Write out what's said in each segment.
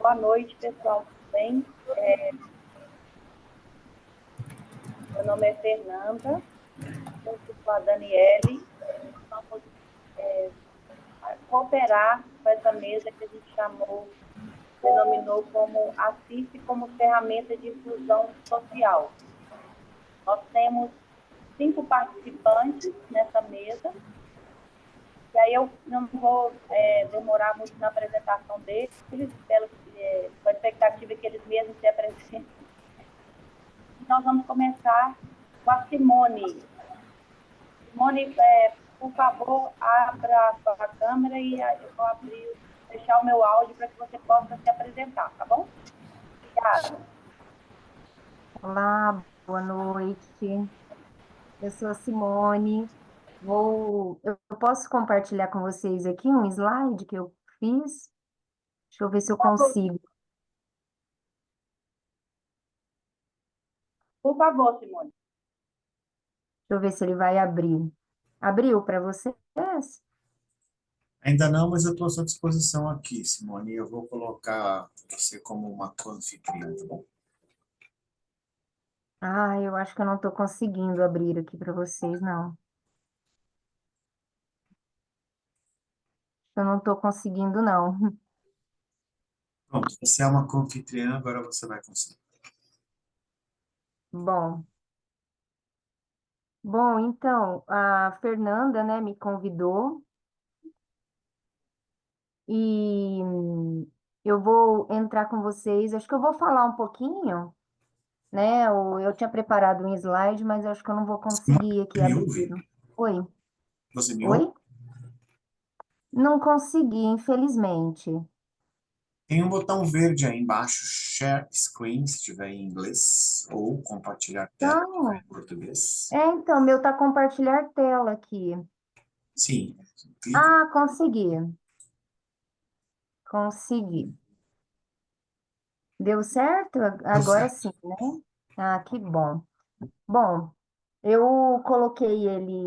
Boa noite, pessoal. Tudo bem? Meu nome é Fernanda, eu sou com a Daniele. Vamos cooperar com essa mesa que a gente denominou como a CIF como ferramenta de inclusão social. Nós temos 5 participantes nessa mesa, e aí eu não vou demorar muito na apresentação deles, com a expectativa que eles mesmos se apresentem. Nós vamos começar com a Simone. Simone, por favor, abra a sua câmera e eu vou deixar o meu áudio para que você possa se apresentar, tá bom? Obrigada. Olá, boa noite. Eu sou a Simone. Eu posso compartilhar com vocês aqui um slide que eu fiz? Deixa eu ver se eu consigo. Por favor, Simone. Deixa eu ver se ele vai abrir. Abriu para vocês? Ainda não, mas eu estou à sua disposição aqui, Simone. Eu vou colocar você como uma co-anfitriã, tá bom? Ah, eu acho que eu não estou conseguindo abrir aqui para vocês, não. Eu não estou conseguindo, não. Pronto, você é uma co-anfitriã, agora você vai conseguir. Bom, então, a Fernanda, né, me convidou e eu vou entrar com vocês. Acho que eu vou falar um pouquinho, né? Eu tinha preparado um slide, mas eu acho que eu não vou Simone, conseguir aqui você me abrir. ouve? Oi? Você me ouve? Oi? Não consegui, infelizmente. Tem um botão verde aí embaixo, Share Screen, se estiver em inglês, ou compartilhar tela, se estiver Então, em português. então, meu tá compartilhar tela aqui. Sim, clica. Ah, consegui. Consegui. Deu certo? Deu Agora certo. sim, né? Ah, que bom. Bom, eu coloquei ele.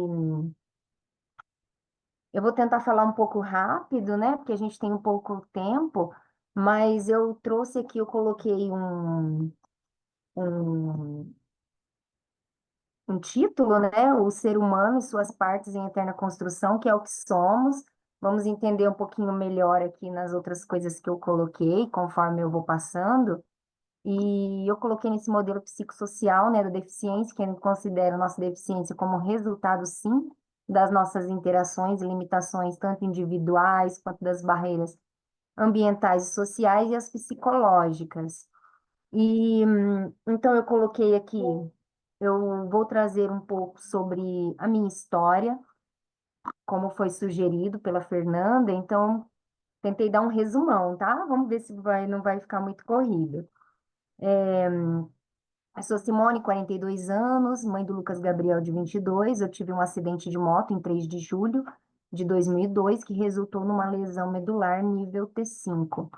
Eu vou tentar falar um pouco rápido, né? Porque a gente tem um pouco tempo, mas eu trouxe aqui, eu coloquei um, um título, né? O ser humano e suas partes em eterna construção, que é o que somos. Vamos entender um pouquinho melhor aqui nas outras coisas que eu coloquei, conforme eu vou passando. E eu coloquei nesse modelo psicossocial, né, da deficiência, que a gente considera a nossa deficiência como resultado, sim, das nossas interações e limitações, tanto individuais quanto das barreiras ambientais e sociais e as psicológicas. E então eu coloquei aqui, eu vou trazer um pouco sobre a minha história, como foi sugerido pela Fernanda, então tentei dar um resumão, tá? Vamos ver se não vai ficar muito corrido. Eu sou Simone, 42 anos, mãe do Lucas Gabriel, de 22. Eu tive um acidente de moto em 3 de julho de 2002, que resultou numa lesão medular nível T5.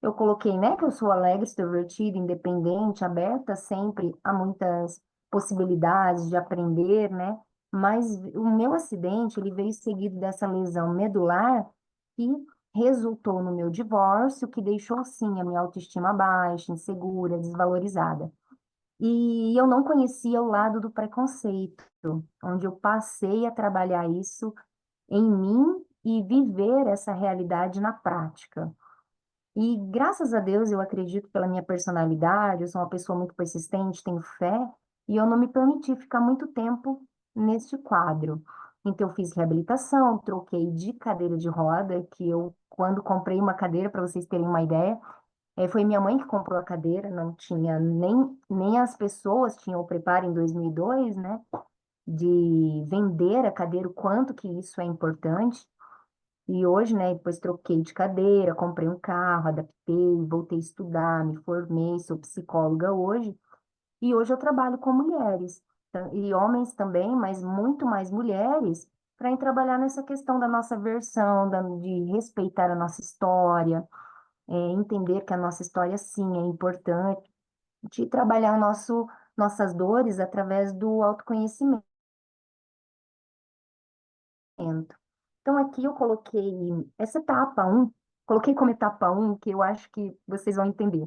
Eu coloquei, né, que eu sou alegre, extrovertida, independente, aberta sempre a muitas possibilidades de aprender, né? Mas o meu acidente, ele veio seguido dessa lesão medular que resultou no meu divórcio, que deixou, sim, a minha autoestima baixa, insegura, desvalorizada. E eu não conhecia o lado do preconceito, onde eu passei a trabalhar isso em mim e viver essa realidade na prática. E graças a Deus, eu acredito pela minha personalidade, eu sou uma pessoa muito persistente, tenho fé, e eu não me permiti ficar muito tempo neste quadro. Então, eu fiz reabilitação, troquei de cadeira de roda, que eu, quando comprei uma cadeira, para vocês terem uma ideia, foi minha mãe que comprou a cadeira, não tinha nem as pessoas tinham o preparo em 2002, né, de vender a cadeira, o quanto que isso é importante. E hoje, né, depois troquei de cadeira, comprei um carro, adaptei, voltei a estudar, me formei, sou psicóloga hoje. E hoje eu trabalho com mulheres, e homens também, mas muito mais mulheres, para trabalhar nessa questão da nossa versão, de respeitar a nossa história, entender que a nossa história, sim, é importante, de trabalhar nossas dores através do autoconhecimento. Então, aqui eu coloquei essa etapa 1, coloquei como etapa um, que eu acho que vocês vão entender,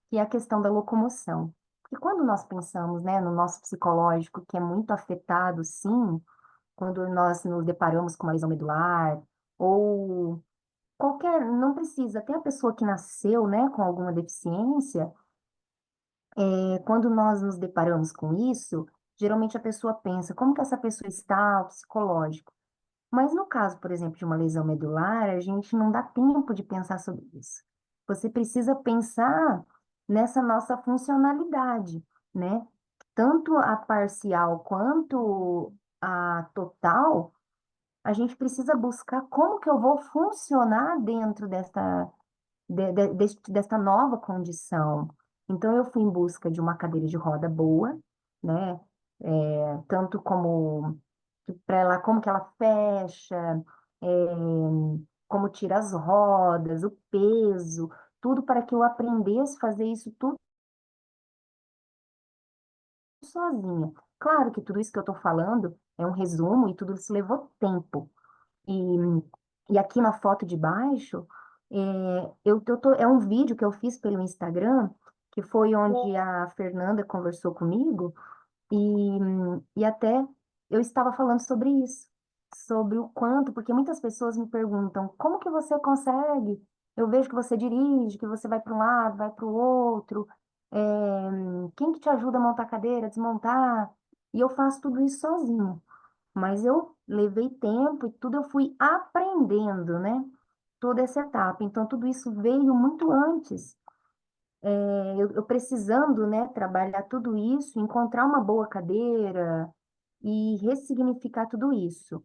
que é a questão da locomoção. E quando nós pensamos, né, no nosso psicológico, que é muito afetado, sim, quando nós nos deparamos com uma lesão medular, ou qualquer, não precisa, até a pessoa que nasceu, né, com alguma deficiência, quando nós nos deparamos com isso, geralmente a pessoa pensa, como que essa pessoa está, o psicológico? Mas no caso, por exemplo, de uma lesão medular, a gente não dá tempo de pensar sobre isso. Você precisa pensar nessa nossa funcionalidade, né? Tanto a parcial quanto a total, a gente precisa buscar como que eu vou funcionar dentro desta nova condição. Então, eu fui em busca de uma cadeira de roda boa, né? Tanto como para ela, como que ela fecha, é, como tira as rodas, o peso, tudo para que eu aprendesse a fazer isso tudo sozinha. Claro que tudo isso que eu estou falando é um resumo e tudo isso levou tempo. E, e aqui na foto de baixo, é um vídeo que eu fiz pelo Instagram, que foi onde a Fernanda conversou comigo, e até eu estava falando sobre isso, sobre o quanto, porque muitas pessoas me perguntam, como que você consegue? Eu vejo que você dirige, que você vai para um lado, vai para o outro, quem que te ajuda a montar a cadeira, desmontar? E eu faço tudo isso sozinha. Mas eu levei tempo e tudo eu fui aprendendo, né? Toda essa etapa. Então, tudo isso veio muito antes. Eu precisando, né, trabalhar tudo isso, encontrar uma boa cadeira e ressignificar tudo isso.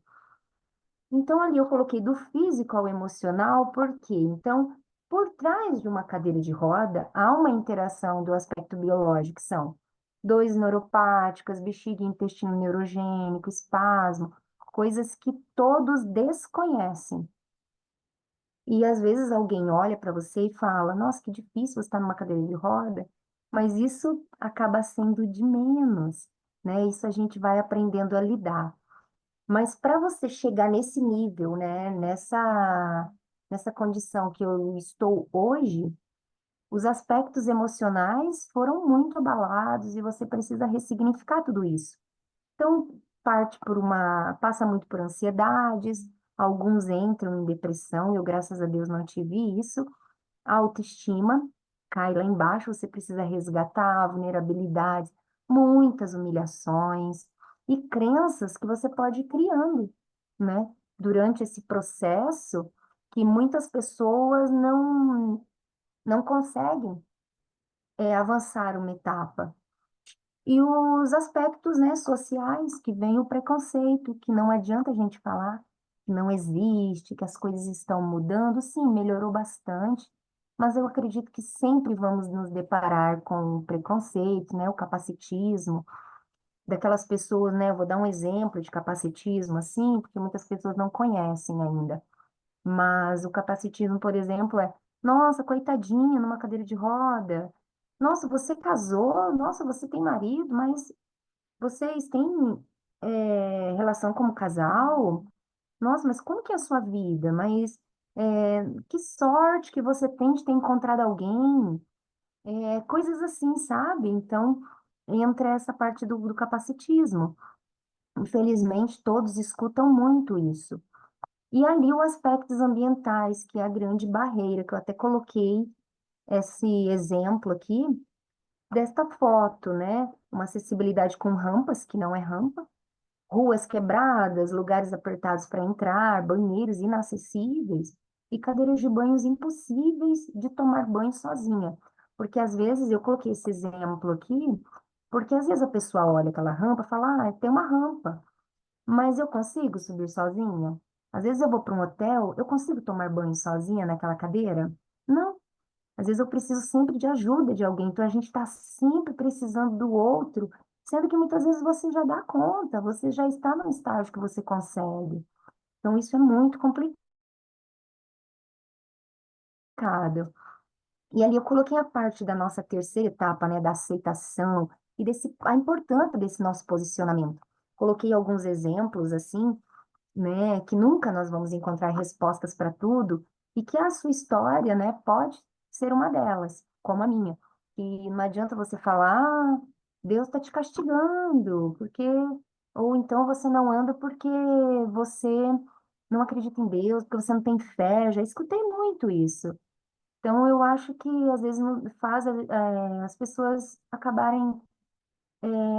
Então, ali eu coloquei do físico ao emocional, por quê? Então, por trás de uma cadeira de roda, há uma interação do aspecto biológico, que são dores neuropáticas, bexiga e intestino neurogênico, espasmo, coisas que todos desconhecem. E às vezes alguém olha para você e fala: Nossa, que difícil você estar numa cadeira de roda, mas isso acaba sendo de menos, né? Isso a gente vai aprendendo a lidar. Mas para você chegar nesse nível, né, nessa condição que eu estou hoje, os aspectos emocionais foram muito abalados e você precisa ressignificar tudo isso. Então, passa muito por ansiedades, alguns entram em depressão, eu, graças a Deus, não tive isso. A autoestima cai lá embaixo, você precisa resgatar vulnerabilidades, muitas humilhações e crenças que você pode ir criando, né? Durante esse processo que muitas pessoas não conseguem avançar uma etapa. E os aspectos, né, sociais, que vem o preconceito, que não adianta a gente falar que não existe, que as coisas estão mudando. Sim, melhorou bastante, mas eu acredito que sempre vamos nos deparar com o preconceito, né, o capacitismo, daquelas pessoas, né, eu vou dar um exemplo de capacitismo, assim, porque muitas pessoas não conhecem ainda. Mas o capacitismo, por exemplo, é, nossa, coitadinha, numa cadeira de roda. Nossa, você casou, nossa, você tem marido, mas vocês têm relação como casal? Nossa, mas como que é a sua vida? Mas que sorte que você tem de ter encontrado alguém. Coisas assim, sabe? Então, entra essa parte do capacitismo. Infelizmente, todos escutam muito isso. E ali os aspectos ambientais, que é a grande barreira, que eu até coloquei esse exemplo aqui desta foto, né? Uma acessibilidade com rampas, que não é rampa, ruas quebradas, lugares apertados para entrar, banheiros inacessíveis e cadeiras de banhos impossíveis de tomar banho sozinha. Porque às vezes eu coloquei esse exemplo aqui, porque às vezes a pessoa olha aquela rampa e fala, tem uma rampa, mas eu consigo subir sozinha? Às vezes eu vou para um hotel, eu consigo tomar banho sozinha naquela cadeira? Não. Às vezes eu preciso sempre de ajuda de alguém, então a gente está sempre precisando do outro, sendo que muitas vezes você já dá conta, você já está no estágio que você consegue. Então isso é muito complicado. E ali eu coloquei a parte da nossa terceira etapa, né, da aceitação e a importância desse nosso posicionamento. Coloquei alguns exemplos assim, né, que nunca nós vamos encontrar respostas para tudo, e que a sua história, né, pode ser uma delas, como a minha. E não adianta você falar, ah, Deus está te castigando, porque ou então você não anda porque você não acredita em Deus, porque você não tem fé. Já escutei muito isso. Então eu acho que às vezes faz as pessoas acabarem,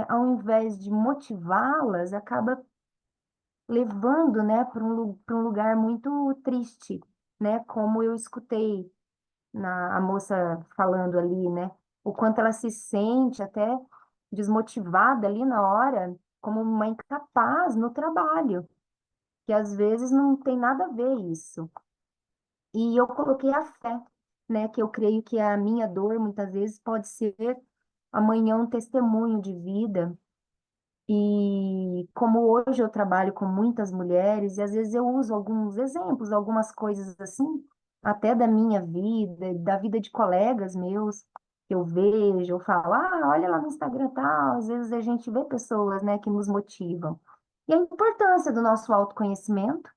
ao invés de motivá-las, acaba levando, né, para um lugar muito triste, né? Como eu escutei a moça falando ali, né? O quanto ela se sente até desmotivada ali na hora, como uma incapaz no trabalho, que às vezes não tem nada a ver isso. E eu coloquei a fé, né? Que eu creio que a minha dor muitas vezes pode ser amanhã um testemunho de vida. E como hoje eu trabalho com muitas mulheres, e às vezes eu uso alguns exemplos, algumas coisas assim, até da minha vida, da vida de colegas meus, que eu vejo, eu falo, ah, olha lá no Instagram tal, às vezes a gente vê pessoas, né, que nos motivam. E a importância do nosso autoconhecimento,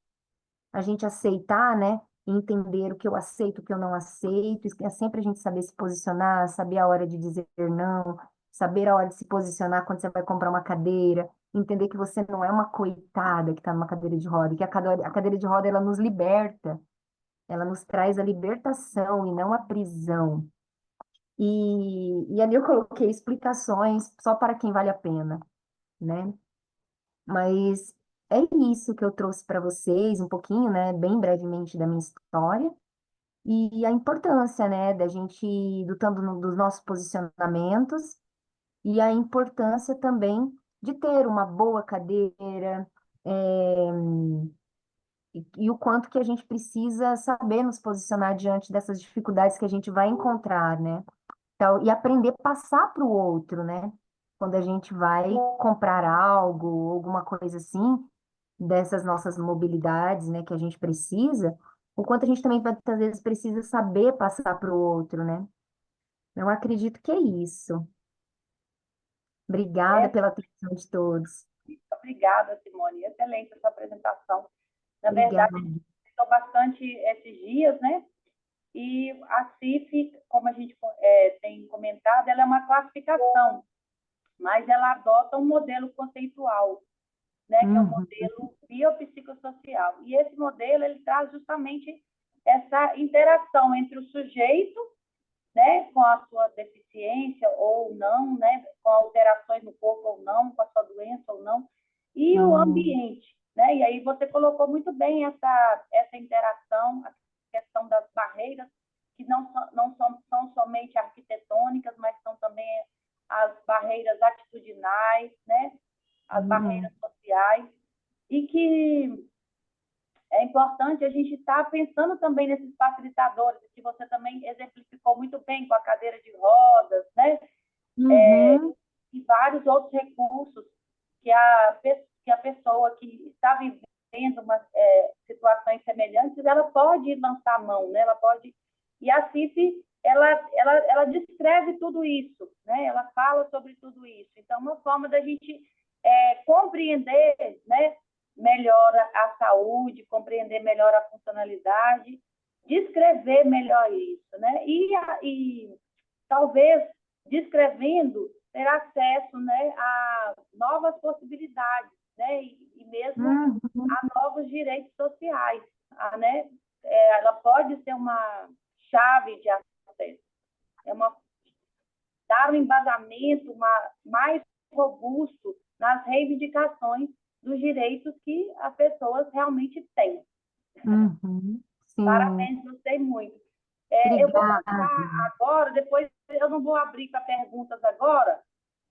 a gente aceitar, né, e entender o que eu aceito, o que eu não aceito, é sempre a gente saber se posicionar, saber a hora de dizer não, saber a hora de se posicionar quando você vai comprar uma cadeira, entender que você não é uma coitada que está numa cadeira de roda, que a cadeira de roda ela nos liberta, ela nos traz a libertação e não a prisão. E ali eu coloquei explicações só para quem vale a pena, né? Mas é isso que eu trouxe para vocês, um pouquinho, né, bem brevemente da minha história e a importância, né, da gente ir lutando dos nossos posicionamentos e a importância também de ter uma boa cadeira, e o quanto que a gente precisa saber nos posicionar diante dessas dificuldades que a gente vai encontrar, né? Então, e aprender a passar para o outro, né? Quando a gente vai comprar algo, alguma coisa assim, dessas nossas mobilidades, né, que a gente precisa, o quanto a gente também muitas vezes precisa saber passar para o outro, né? Eu acredito que é isso. Obrigada É, pela atenção de todos. obrigada, Simone. Excelente essa apresentação. Na Obrigada. verdade, estou bastante esses dias, né? E a CIF, como a gente tem comentado, ela é uma classificação, mas ela adota um modelo conceitual, né, que é o Uhum, modelo biopsicossocial. E esse modelo ele traz justamente essa interação entre o sujeito, né, com a sua deficiência ou não, né, com alterações no corpo ou não, com a sua doença ou não, e o uhum, ambiente, né? E aí você colocou muito bem essa interação, a questão das barreiras, que são somente arquitetônicas, mas são também as barreiras atitudinais, né? As uhum, barreiras sociais, e que é importante a gente estar pensando também nesses facilitadores, que você também exemplificou muito bem com a cadeira de rodas, né? uhum, E vários outros recursos que a pessoa que está vivendo situações semelhantes, ela pode lançar a mão, né? Ela pode. E a CIF, ela descreve tudo isso, né? Ela fala sobre tudo isso. Então, uma forma da gente compreender, né? Melhor a saúde, compreender melhor a funcionalidade, descrever melhor isso, né? E talvez descrevendo ter acesso, né, a novas possibilidades, né, e mesmo uhum, a novos direitos sociais, né? Ela pode ser uma chave de acesso, é uma dar um embasamento mais robusto nas reivindicações dos direitos que as pessoas realmente têm. uhum. Sim, Parabéns, gostei muito. Eu vou obrigada. passar agora, depois eu não vou abrir para perguntas agora,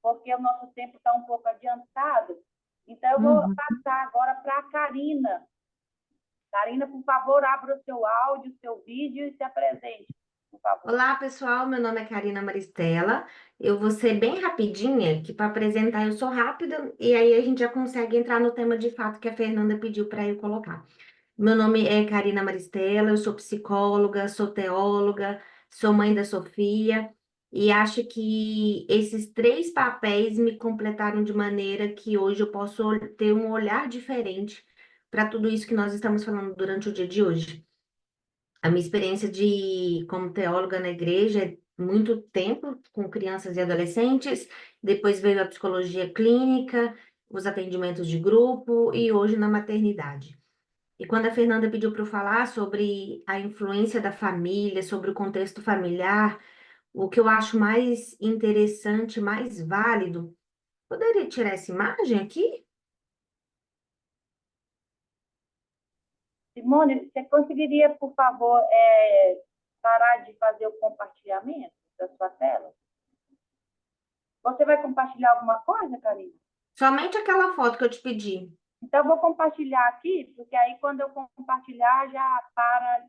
porque o nosso tempo está um pouco adiantado. Então, eu vou Uhum. passar agora para a Karina. Karina, por favor, abra o seu áudio, o seu vídeo e se apresente, por favor. Olá, pessoal. Meu nome é Karina Maristela. Eu vou ser bem rapidinha, que para apresentar eu sou rápida e aí a gente já consegue entrar no tema de fato que a Fernanda pediu para eu colocar. Meu nome é Karina Maristela, eu sou psicóloga, sou teóloga, sou mãe da Sofia e acho que esses três papéis me completaram de maneira que hoje eu posso ter um olhar diferente para tudo isso que nós estamos falando durante o dia de hoje. A minha experiência como teóloga na igreja é muito tempo com crianças e adolescentes, depois veio a psicologia clínica, os atendimentos de grupo e hoje na maternidade. E quando a Fernanda pediu para eu falar sobre a influência da família, sobre o contexto familiar, o que eu acho mais interessante, mais válido, poderia tirar essa imagem aqui? Simone, você conseguiria, por favor, parar de fazer o compartilhamento da sua tela? Você vai compartilhar alguma coisa, Karina? Somente aquela foto que eu te pedi. Então, eu vou compartilhar aqui, porque aí quando eu compartilhar, já para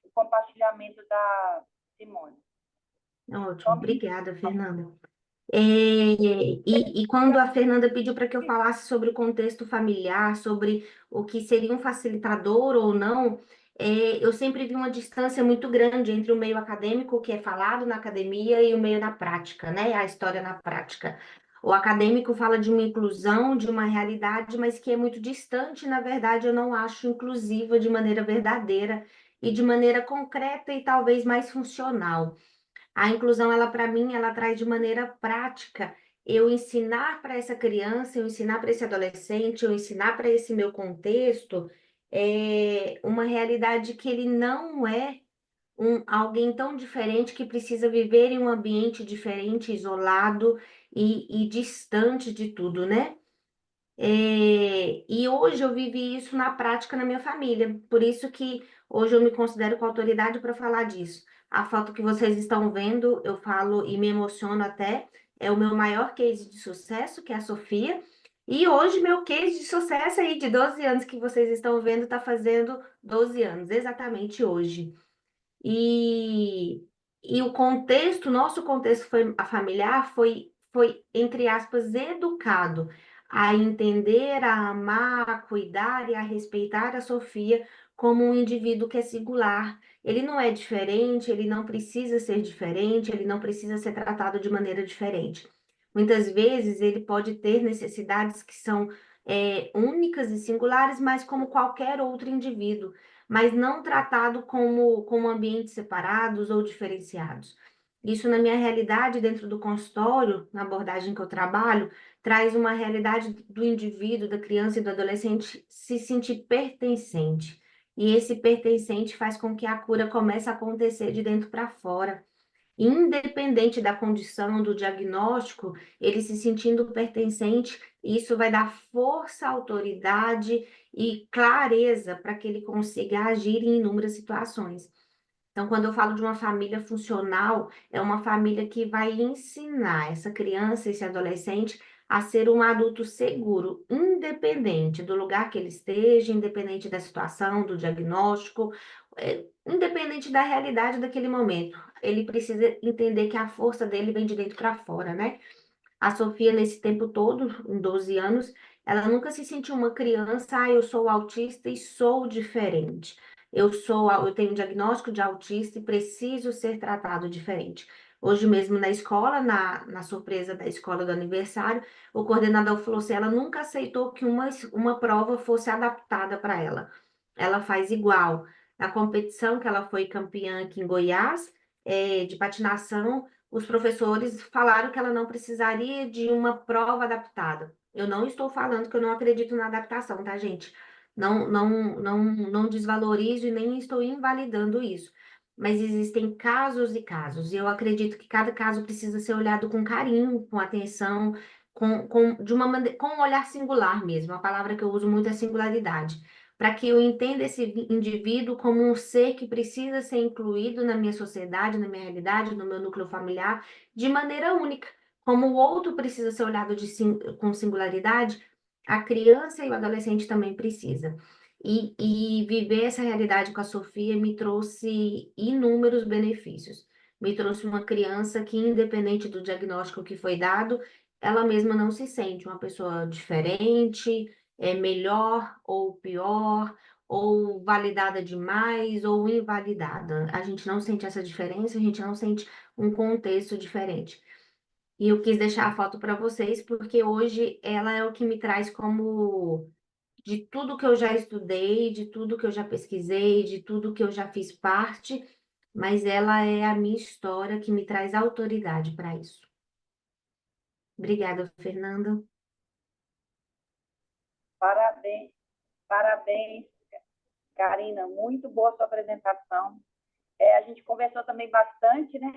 o compartilhamento da Simone. Ótimo, obrigada, Fernanda. E quando a Fernanda pediu para que eu falasse sobre o contexto familiar, sobre o que seria um facilitador ou não, eu sempre vi uma distância muito grande entre o meio acadêmico, que é falado na academia, e o meio na prática, né? A história na prática. O acadêmico fala de uma inclusão, de uma realidade, mas que é muito distante, na verdade, eu não acho inclusiva de maneira verdadeira e de maneira concreta e talvez mais funcional. A inclusão, ela para mim, ela traz de maneira prática eu ensinar para essa criança, eu ensinar para esse adolescente, eu ensinar para esse meu contexto uma realidade que ele não é alguém tão diferente que precisa viver em um ambiente diferente, isolado e distante de tudo, né? E hoje eu vivi isso na prática na minha família, por isso que hoje eu me considero com autoridade para falar disso. A foto que vocês estão vendo, eu falo e me emociono até, é o meu maior case de sucesso, que é a Sofia. E hoje meu case de sucesso aí de 12 anos que vocês estão vendo está fazendo 12 anos, exatamente hoje. E, e o contexto, nosso contexto foi, a familiar foi, entre aspas, educado a entender, a amar, a cuidar e a respeitar a Sofia como um indivíduo que é singular. Ele não é diferente, ele não precisa ser diferente, ele não precisa ser tratado de maneira diferente. Muitas vezes ele pode ter necessidades que são únicas e singulares, mas como qualquer outro indivíduo, mas não tratado como ambientes separados ou diferenciados. Isso, na minha realidade, dentro do consultório, na abordagem que eu trabalho, traz uma realidade do indivíduo, da criança e do adolescente se sentir pertencente. E esse pertencente faz com que a cura comece a acontecer de dentro para fora. Independente da condição, do diagnóstico, ele se sentindo pertencente, isso vai dar força, autoridade e clareza para que ele consiga agir em inúmeras situações. Então, quando eu falo de uma família funcional, é uma família que vai ensinar essa criança, esse adolescente, a ser um adulto seguro, independente do lugar que ele esteja, independente da situação, do diagnóstico, independente da realidade daquele momento. Ele precisa entender que a força dele vem de dentro para fora, né? A Sofia, nesse tempo todo, em 12 anos, ela nunca se sentiu uma criança, eu sou autista e sou diferente. Eu tenho um diagnóstico de autista e preciso ser tratado diferente. Hoje mesmo na escola, na surpresa da escola do aniversário, o coordenador falou assim, ela nunca aceitou que uma prova fosse adaptada para ela. Ela faz igual. Na competição que ela foi campeã aqui em Goiás, de patinação, os professores falaram que ela não precisaria de uma prova adaptada. Eu não estou falando que eu não acredito na adaptação, tá, gente? Não desvalorizo e nem estou invalidando isso. Mas existem casos e casos, e eu acredito que cada caso precisa ser olhado com carinho, com atenção, com um olhar singular mesmo. A palavra que eu uso muito é singularidade, para que eu entenda esse indivíduo como um ser que precisa ser incluído na minha sociedade, na minha realidade, no meu núcleo familiar, de maneira única. Como o outro precisa ser olhado com singularidade, a criança e o adolescente também precisa. E viver essa realidade com a Sofia me trouxe inúmeros benefícios. Me trouxe uma criança que, independente do diagnóstico que foi dado, ela mesma não se sente uma pessoa diferente, melhor ou pior, ou validada demais ou invalidada. A gente não sente essa diferença, a gente não sente um contexto diferente. E eu quis deixar a foto para vocês porque hoje ela é o que me traz como de tudo que eu já estudei, de tudo que eu já pesquisei, de tudo que eu já fiz parte, mas ela é a minha história que me traz autoridade para isso. Obrigada, Fernanda. Parabéns, parabéns, Karina. Muito boa sua apresentação. A gente conversou também bastante, né?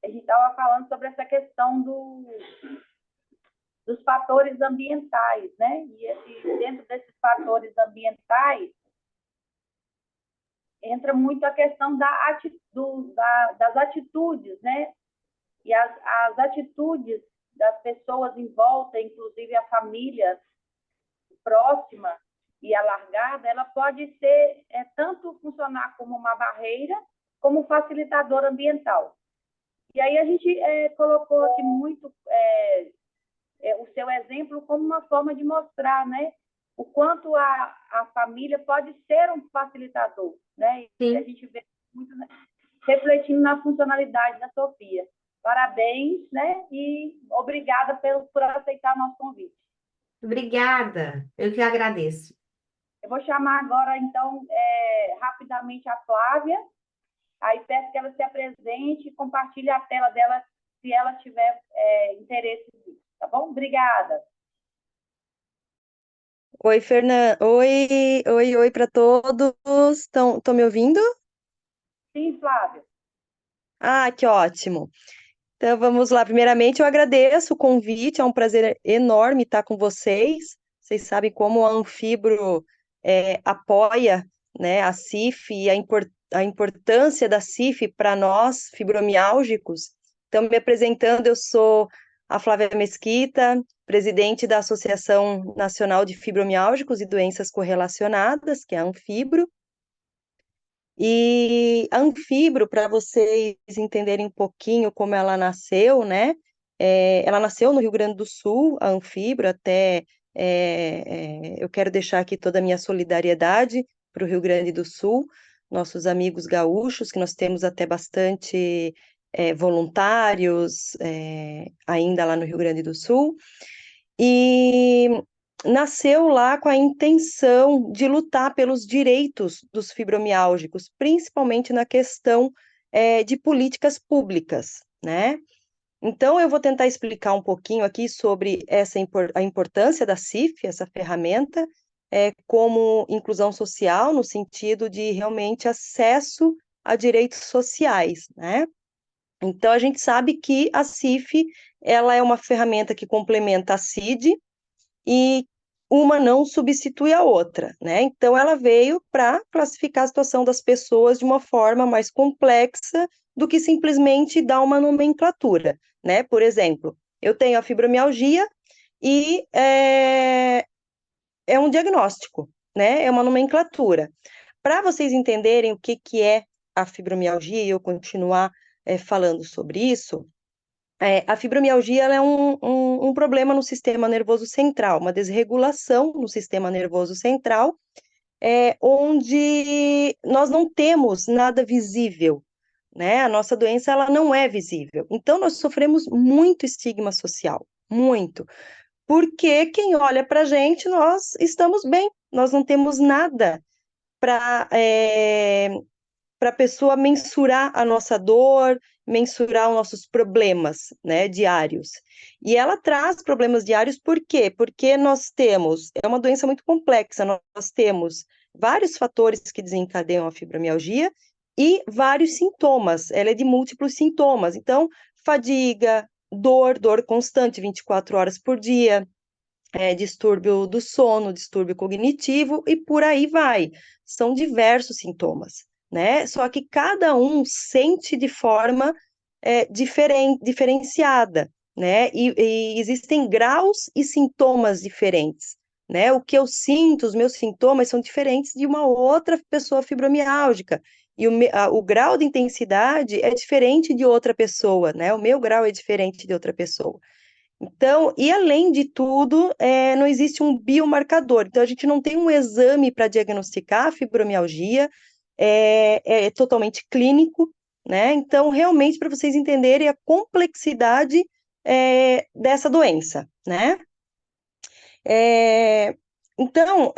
A gente estava falando sobre essa questão dos fatores ambientais, né? E dentro desses fatores ambientais, entra muito a questão das atitudes, né? E as atitudes das pessoas em volta, inclusive a família próxima e alargada, ela pode ser tanto funcionar como uma barreira, como um facilitador ambiental. E aí a gente colocou aqui muito o seu exemplo como uma forma de mostrar, né, o quanto a família pode ser um facilitador, né? E a Sim. gente vê muito, né, refletindo na funcionalidade da Sofia. Parabéns, né? E obrigada por aceitar o nosso convite. Obrigada, eu que agradeço. Eu vou chamar agora, então, rapidamente a Flávia. Aí peço que ela se apresente e compartilhe a tela dela, se ela tiver interesse nisso, tá bom? Obrigada. Oi, Fernanda. Oi para todos. Estão me ouvindo? Sim, Flávia. Ah, que ótimo. Então vamos lá. Primeiramente, eu agradeço o convite, é um prazer enorme estar com vocês. Vocês sabem como a Anfibro apoia, né, a CIF e a importância da CIF para nós, fibromiálgicos. Então, me apresentando, eu sou a Flávia Mesquita, presidente da Associação Nacional de Fibromiálgicos e Doenças Correlacionadas, que é a Anfibro. E a Anfibro, para vocês entenderem um pouquinho como ela nasceu, né? Ela nasceu no Rio Grande do Sul, a Anfibro, eu quero deixar aqui toda a minha solidariedade para o Rio Grande do Sul, nossos amigos gaúchos, que nós temos até bastante voluntários ainda lá no Rio Grande do Sul. E nasceu lá com a intenção de lutar pelos direitos dos fibromiálgicos, principalmente na questão de políticas públicas, né? Então, eu vou tentar explicar um pouquinho aqui sobre a importância da CIF, essa ferramenta, como inclusão social, no sentido de realmente acesso a direitos sociais, né? Então, a gente sabe que a CIF, ela é uma ferramenta que complementa a CID, e uma não substitui a outra, né? Então, ela veio para classificar a situação das pessoas de uma forma mais complexa do que simplesmente dar uma nomenclatura, né? Por exemplo, eu tenho a fibromialgia e é um diagnóstico, né? É uma nomenclatura. Para vocês entenderem o que é a fibromialgia e eu continuar falando sobre isso, a fibromialgia ela é um problema no sistema nervoso central, uma desregulação no sistema nervoso central, onde nós não temos nada visível, né? A nossa doença ela não é visível. Então, nós sofremos muito estigma social, muito. Porque quem olha para a gente, nós estamos bem, nós não temos nada para a pessoa mensurar a nossa dor, mensurar os nossos problemas, né, diários. E ela traz problemas diários por quê? Porque é uma doença muito complexa, nós temos vários fatores que desencadeiam a fibromialgia e vários sintomas, ela é de múltiplos sintomas, então, fadiga, dor constante 24 horas por dia, distúrbio do sono, distúrbio cognitivo e por aí vai. São diversos sintomas, né? Só que cada um sente de forma diferenciada, né? E existem graus e sintomas diferentes, né? O que eu sinto, os meus sintomas são diferentes de uma outra pessoa fibromiálgica. E o grau de intensidade é diferente de outra pessoa, né? O meu grau é diferente de outra pessoa. Então, e além de tudo, não existe um biomarcador. Então, a gente não tem um exame para diagnosticar a fibromialgia, é totalmente clínico, né? Então, realmente, para vocês entenderem a complexidade dessa doença, né? Então,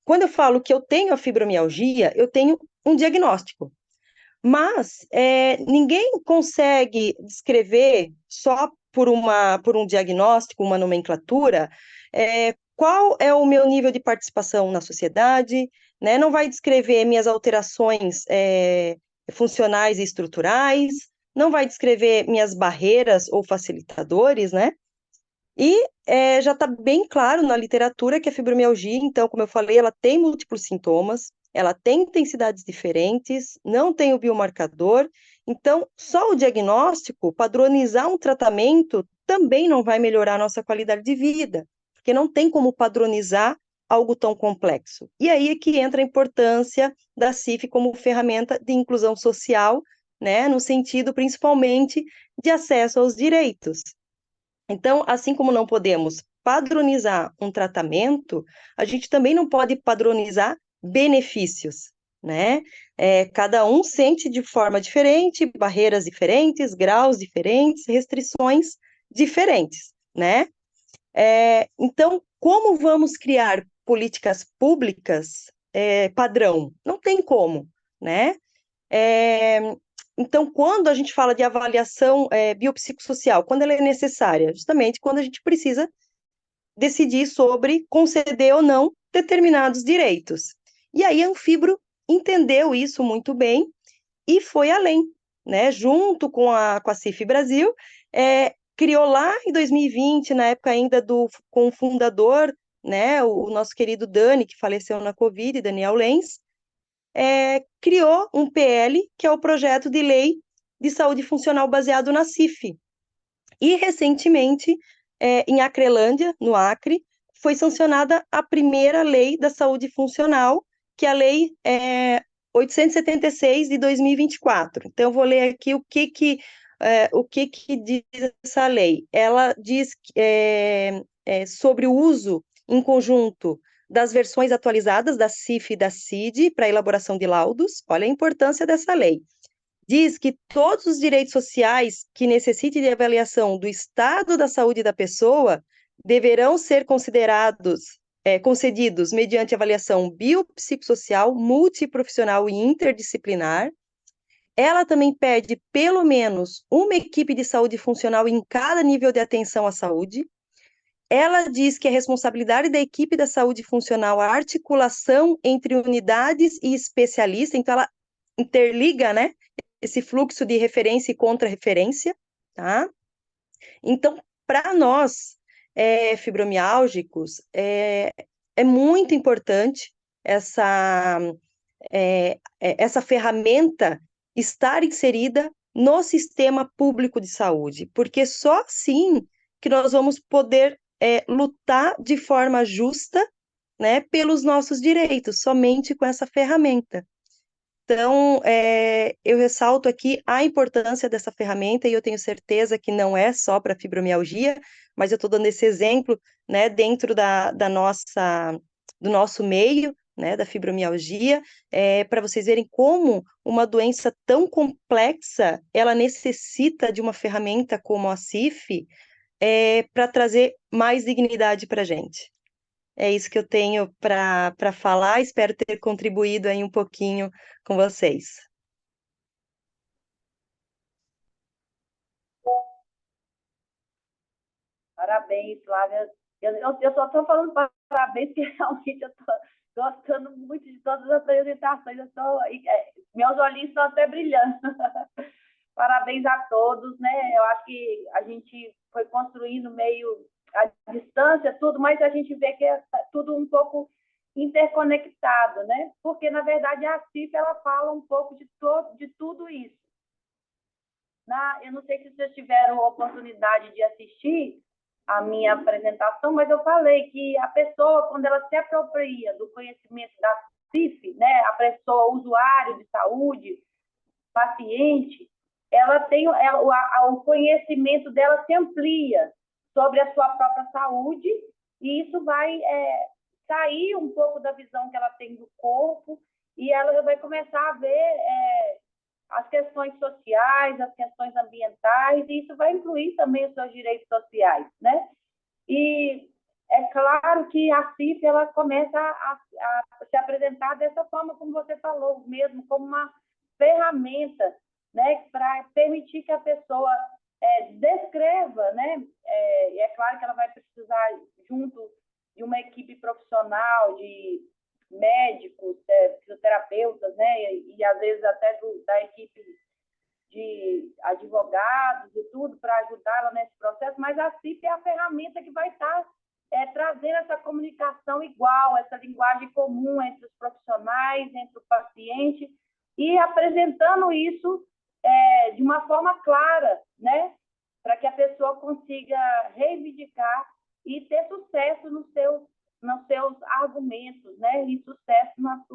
quando eu falo que eu tenho a fibromialgia, eu tenho um diagnóstico. Mas ninguém consegue descrever só por um diagnóstico, uma nomenclatura, qual é o meu nível de participação na sociedade, né? Não vai descrever minhas alterações funcionais e estruturais, não vai descrever minhas barreiras ou facilitadores, né? E já está bem claro na literatura que a fibromialgia, então, como eu falei, ela tem múltiplos sintomas, ela tem intensidades diferentes, não tem o biomarcador, então, só o diagnóstico, padronizar um tratamento, também não vai melhorar a nossa qualidade de vida, porque não tem como padronizar algo tão complexo. E aí é que entra a importância da CIF como ferramenta de inclusão social, né, no sentido, principalmente, de acesso aos direitos. Então, assim como não podemos padronizar um tratamento, a gente também não pode padronizar benefícios, né? Cada um sente de forma diferente, barreiras diferentes, graus diferentes, restrições diferentes, né? Então, como vamos criar políticas públicas padrão? Não tem como, né? É, então, quando a gente fala de avaliação biopsicossocial, quando ela é necessária? Justamente quando a gente precisa decidir sobre conceder ou não determinados direitos. E aí a Anfibro entendeu isso muito bem e foi além, né? Junto com a CIF Brasil, criou lá em 2020, na época ainda com o fundador, né, o nosso querido Dani, que faleceu na Covid, Daniel Lenz, criou um PL, que é o Projeto de Lei de Saúde Funcional baseado na CIF. E, recentemente, em Acrelândia, no Acre, foi sancionada a primeira Lei da Saúde Funcional, que é a Lei 876 de 2024. Então, eu vou ler aqui o que diz essa lei. Ela diz sobre o uso em conjunto das versões atualizadas da CIF e da CID para elaboração de laudos. Olha a importância dessa lei. Diz que todos os direitos sociais que necessitem de avaliação do estado da saúde da pessoa deverão ser concedidos mediante avaliação biopsicossocial, multiprofissional e interdisciplinar. Ela também pede pelo menos uma equipe de saúde funcional em cada nível de atenção à saúde. Ela diz que é responsabilidade da equipe da saúde funcional a articulação entre unidades e especialistas, então ela interliga, né, esse fluxo de referência e contra-referência, tá? Então, para nós, fibromiálgicos, é muito importante essa ferramenta estar inserida no sistema público de saúde, porque só assim que nós vamos poder lutar de forma justa, né, pelos nossos direitos, somente com essa ferramenta. Então, eu ressalto aqui a importância dessa ferramenta e eu tenho certeza que não é só para fibromialgia, mas eu estou dando esse exemplo, né, dentro do nosso meio, né, da fibromialgia, para vocês verem como uma doença tão complexa, ela necessita de uma ferramenta como a CIF, para trazer mais dignidade para a gente. É isso que eu tenho para falar, espero ter contribuído aí um pouquinho com vocês. Parabéns, Flávia. Eu só estou falando parabéns, porque realmente eu estou gostando muito de todas as apresentações. Meus olhinhos estão até brilhando. Parabéns a todos, né? Eu acho que a gente foi construindo meio a distância, tudo, mas a gente vê que é tudo um pouco interconectado, né? Porque, na verdade, a CIF, ela fala um pouco de tudo isso. Eu não sei se vocês tiveram a oportunidade de assistir a minha apresentação, mas eu falei que a pessoa, quando ela se apropria do conhecimento da CIF, né, a pessoa, usuário de saúde, paciente, ela tem o conhecimento dela se amplia sobre a sua própria saúde, e isso vai sair um pouco da visão que ela tem do corpo, e ela vai começar a ver as questões sociais, as questões ambientais, e isso vai incluir também os seus direitos sociais, né? E é claro que a CIF ela começa a se apresentar dessa forma, como você falou mesmo, como uma ferramenta, né, para permitir que a pessoa descreva, né, e é claro que ela vai precisar, junto de uma equipe profissional, de médicos, fisioterapeutas, né, e às vezes até da equipe de advogados e tudo, para ajudá-la nesse processo, mas a CIP é a ferramenta que vai estar trazendo essa comunicação igual, essa linguagem comum entre os profissionais, entre o paciente, e apresentando isso de uma forma clara, né? Para que a pessoa consiga reivindicar e ter sucesso nos seus argumentos, né? E sucesso nas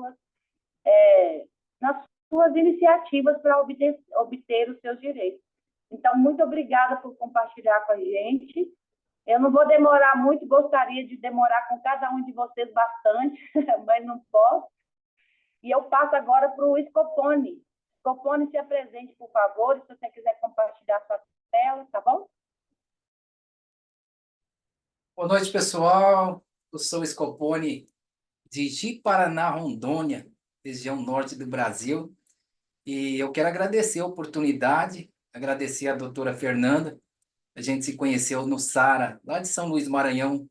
suas iniciativas para obter os seus direitos. Então, muito obrigada por compartilhar com a gente. Eu não vou demorar muito, gostaria de demorar com cada um de vocês bastante, mas não posso. E eu passo agora para o Scopone. Scopone, se apresente, por favor, se você quiser compartilhar sua tela, tá bom? Boa noite, pessoal. Eu sou o Scopone de Ji-Paraná, Rondônia, região norte do Brasil. E eu quero agradecer a oportunidade, agradecer a doutora Fernanda. A gente se conheceu no SARA, lá de São Luís, Maranhão, Rio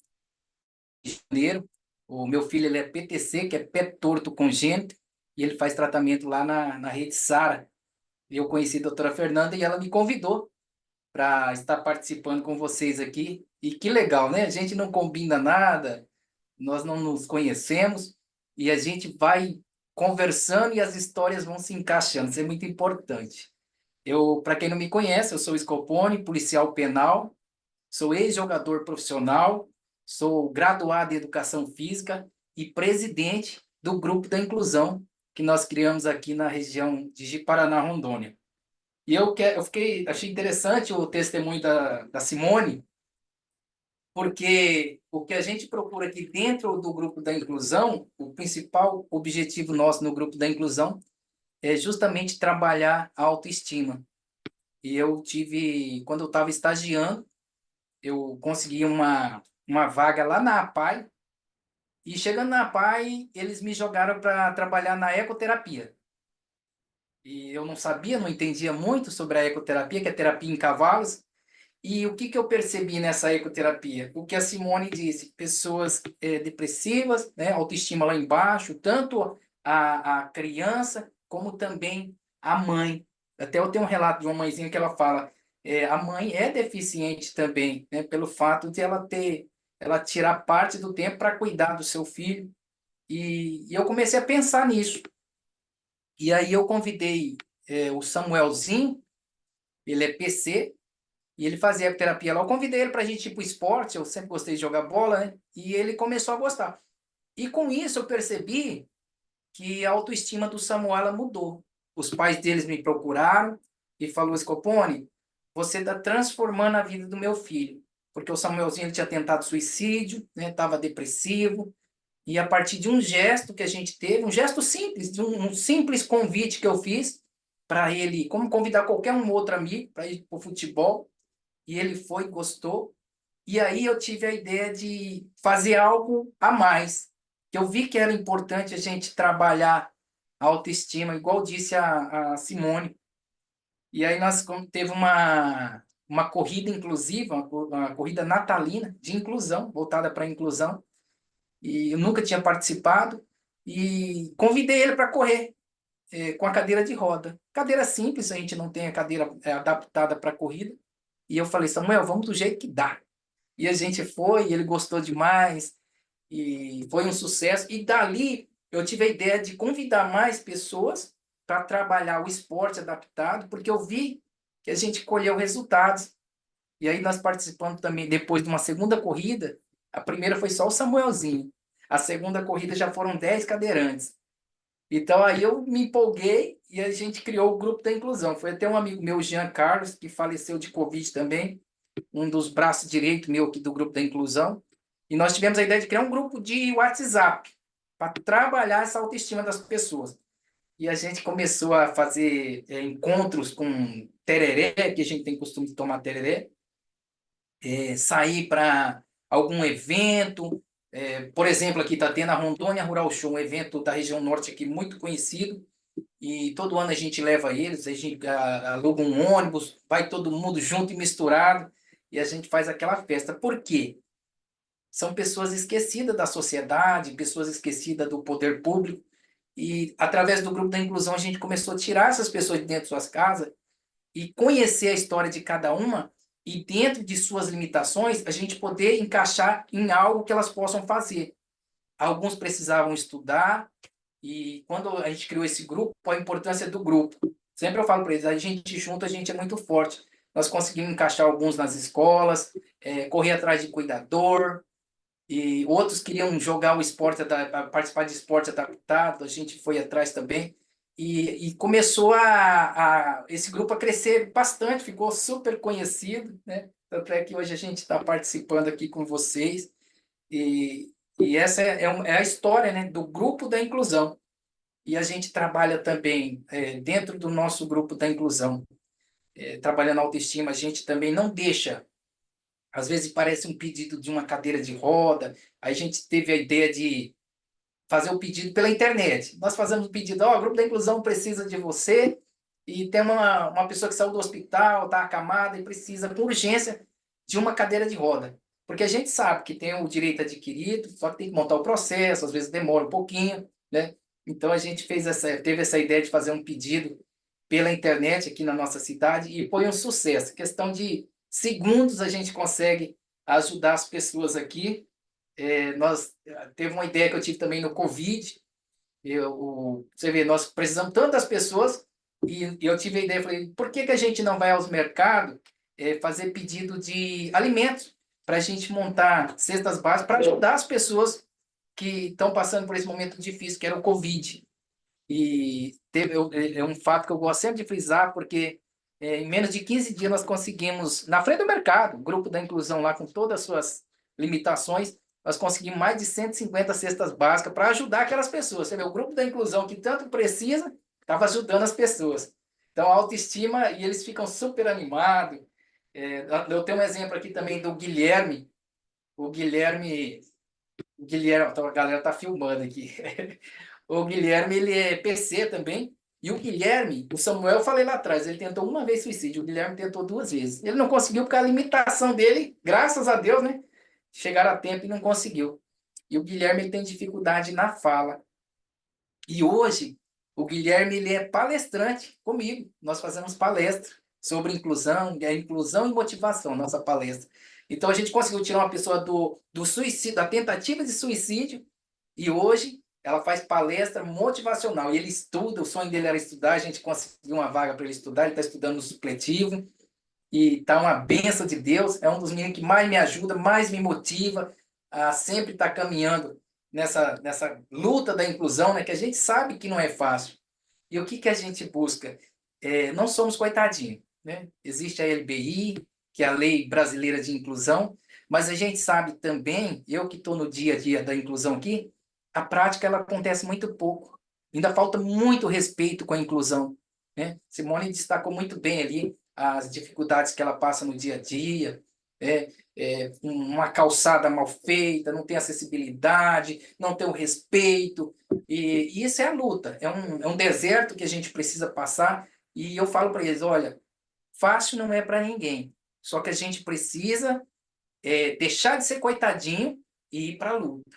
de Janeiro. O meu filho ele é PTC, que é pé torto congênito, e ele faz tratamento lá na rede SARA. Eu conheci a doutora Fernanda e ela me convidou para estar participando com vocês aqui. E que legal, né? A gente não combina nada, nós não nos conhecemos, e a gente vai conversando e as histórias vão se encaixando. Isso é muito importante. Para quem não me conhece, eu sou o Scopone, policial penal, sou ex-jogador profissional, sou graduado em Educação Física e presidente do Grupo da Inclusão que nós criamos aqui na região de Ji-Paraná, Rondônia. E achei interessante o testemunho da Simone, porque o que a gente procura aqui dentro do Grupo da Inclusão, o principal objetivo nosso no Grupo da Inclusão é justamente trabalhar a autoestima. E quando eu estava estagiando, eu consegui uma vaga lá na APAE, e chegando na APAE, eles me jogaram para trabalhar na ecoterapia. E eu não sabia, não entendia muito sobre a ecoterapia, que é terapia em cavalos. E o que eu percebi nessa ecoterapia? O que a Simone disse, pessoas depressivas, né, autoestima lá embaixo, tanto a criança como também a mãe. Até eu tenho um relato de uma mãezinha que ela fala, a mãe é deficiente também, né, pelo fato de ela tirar parte do tempo para cuidar do seu filho. E eu comecei a pensar nisso. E aí eu convidei o Samuelzinho, ele é PC, e ele fazia terapia lá. Eu convidei ele para a gente ir para o esporte, eu sempre gostei de jogar bola, né? E ele começou a gostar. E com isso eu percebi que a autoestima do Samuela mudou. Os pais deles me procuraram e falou, Scopone, você está transformando a vida do meu filho. Porque o Samuelzinho ele tinha tentado suicídio, né? Estava depressivo. E a partir de um gesto que a gente teve, um gesto simples, de um simples convite que eu fiz para ele, como convidar qualquer um outro amigo para ir para o futebol, e ele foi, gostou. E aí eu tive a ideia de fazer algo a mais, que eu vi que era importante a gente trabalhar a autoestima, igual disse a Simone. E aí nós teve uma corrida inclusiva, uma corrida natalina de inclusão, voltada para a inclusão, e eu nunca tinha participado, e convidei ele para correr com a cadeira de roda. Cadeira simples, a gente não tem a cadeira adaptada para corrida. E eu falei, Samuel, vamos do jeito que dá. E a gente foi, e ele gostou demais, e foi um sucesso. E dali eu tive a ideia de convidar mais pessoas para trabalhar o esporte adaptado, porque eu vi que a gente colheu resultados. E aí nós participamos também, depois de uma segunda corrida, a primeira foi só o Samuelzinho. A segunda corrida já foram 10 cadeirantes. Então, aí eu me empolguei e a gente criou o Grupo da Inclusão. Foi até um amigo meu, Jean Carlos, que faleceu de Covid também, um dos braços direitos meu aqui do Grupo da Inclusão. E nós tivemos a ideia de criar um grupo de WhatsApp para trabalhar essa autoestima das pessoas. E a gente começou a fazer encontros com tereré, que a gente tem costume de tomar tereré, sair para algum evento. Por exemplo, aqui está tendo a Rondônia Rural Show, um evento da região norte aqui muito conhecido, e todo ano a gente leva eles, a gente aluga um ônibus, vai todo mundo junto e misturado, e a gente faz aquela festa. Por quê? São pessoas esquecidas da sociedade, pessoas esquecidas do poder público, e através do grupo da inclusão a gente começou a tirar essas pessoas de dentro de suas casas e conhecer a história de cada uma, e dentro de suas limitações a gente poder encaixar em algo que elas possam fazer. Alguns precisavam estudar, e quando a gente criou esse grupo, a importância do grupo. Sempre eu falo para eles, a gente junto, a gente é muito forte. Nós conseguimos encaixar alguns nas escolas, correr atrás de cuidador, e outros queriam jogar o esporte, participar de esporte adaptado, a gente foi atrás também. E começou esse grupo a crescer bastante, ficou super conhecido, né? Tanto é que hoje a gente está participando aqui com vocês. E essa é a história, né, do grupo da inclusão. E a gente trabalha também dentro do nosso grupo da inclusão, trabalhando a autoestima, a gente também não deixa. Às vezes parece um pedido de uma cadeira de roda, a gente teve a ideia de fazer o pedido pela internet. Nós fazemos o pedido, o grupo da inclusão precisa de você, e tem uma pessoa que saiu do hospital, está acamada e precisa, por urgência, de uma cadeira de roda. Porque a gente sabe que tem o direito adquirido, só que tem que montar o processo, às vezes demora um pouquinho, né? Então a gente teve essa ideia de fazer um pedido pela internet aqui na nossa cidade, e foi um sucesso. Questão de segundos a gente consegue ajudar as pessoas aqui. Teve uma ideia que eu tive também no Covid. Você vê, nós precisamos tantas pessoas, e eu tive a ideia, falei, por que a gente não vai aos mercados fazer pedido de alimentos, para a gente montar cestas básicas para ajudar as pessoas que estão passando por esse momento difícil, que era o Covid. E é um fato que eu gosto sempre de frisar, porque em menos de 15 dias nós conseguimos, na frente do mercado, o grupo da inclusão lá com todas as suas limitações, nós conseguimos mais de 150 cestas básicas para ajudar aquelas pessoas. Você vê, o grupo da inclusão que tanto precisa, estava ajudando as pessoas. Então, a autoestima, e eles ficam super animados. Eu tenho um exemplo aqui também do Guilherme. Então, a galera está filmando aqui. O Guilherme, ele é PC também. E o Guilherme, o Samuel, eu falei lá atrás, ele tentou uma vez suicídio, o Guilherme tentou 2 vezes. Ele não conseguiu porque a limitação dele, graças a Deus, né? Chegaram a tempo e não conseguiu. E o Guilherme, ele tem dificuldade na fala. E hoje, o Guilherme, ele é palestrante comigo. Nós fazemos palestra sobre inclusão e motivação, nossa palestra. Então, a gente conseguiu tirar uma pessoa do suicídio, da tentativa de suicídio, e hoje ela faz palestra motivacional. E ele estuda, o sonho dele era estudar, a gente conseguiu uma vaga para ele estudar, ele está estudando no supletivo, e está uma bênção de Deus. É um dos meninos que mais me ajuda, mais me motiva a sempre estar caminhando nessa luta da inclusão, né, que a gente sabe que não é fácil. E o que a gente busca? Não somos coitadinhos, né? Existe a LBI, que é a Lei Brasileira de Inclusão, mas a gente sabe também, eu que estou no dia a dia da inclusão aqui, a prática ela acontece muito pouco. Ainda falta muito respeito com a inclusão, né? Simone destacou muito bem ali as dificuldades que ela passa no dia a dia, uma calçada mal feita, não tem acessibilidade, não tem o respeito, e isso é a luta, é um deserto que a gente precisa passar, e eu falo para eles, olha, fácil não é para ninguém, só que a gente precisa deixar de ser coitadinho e ir para a luta.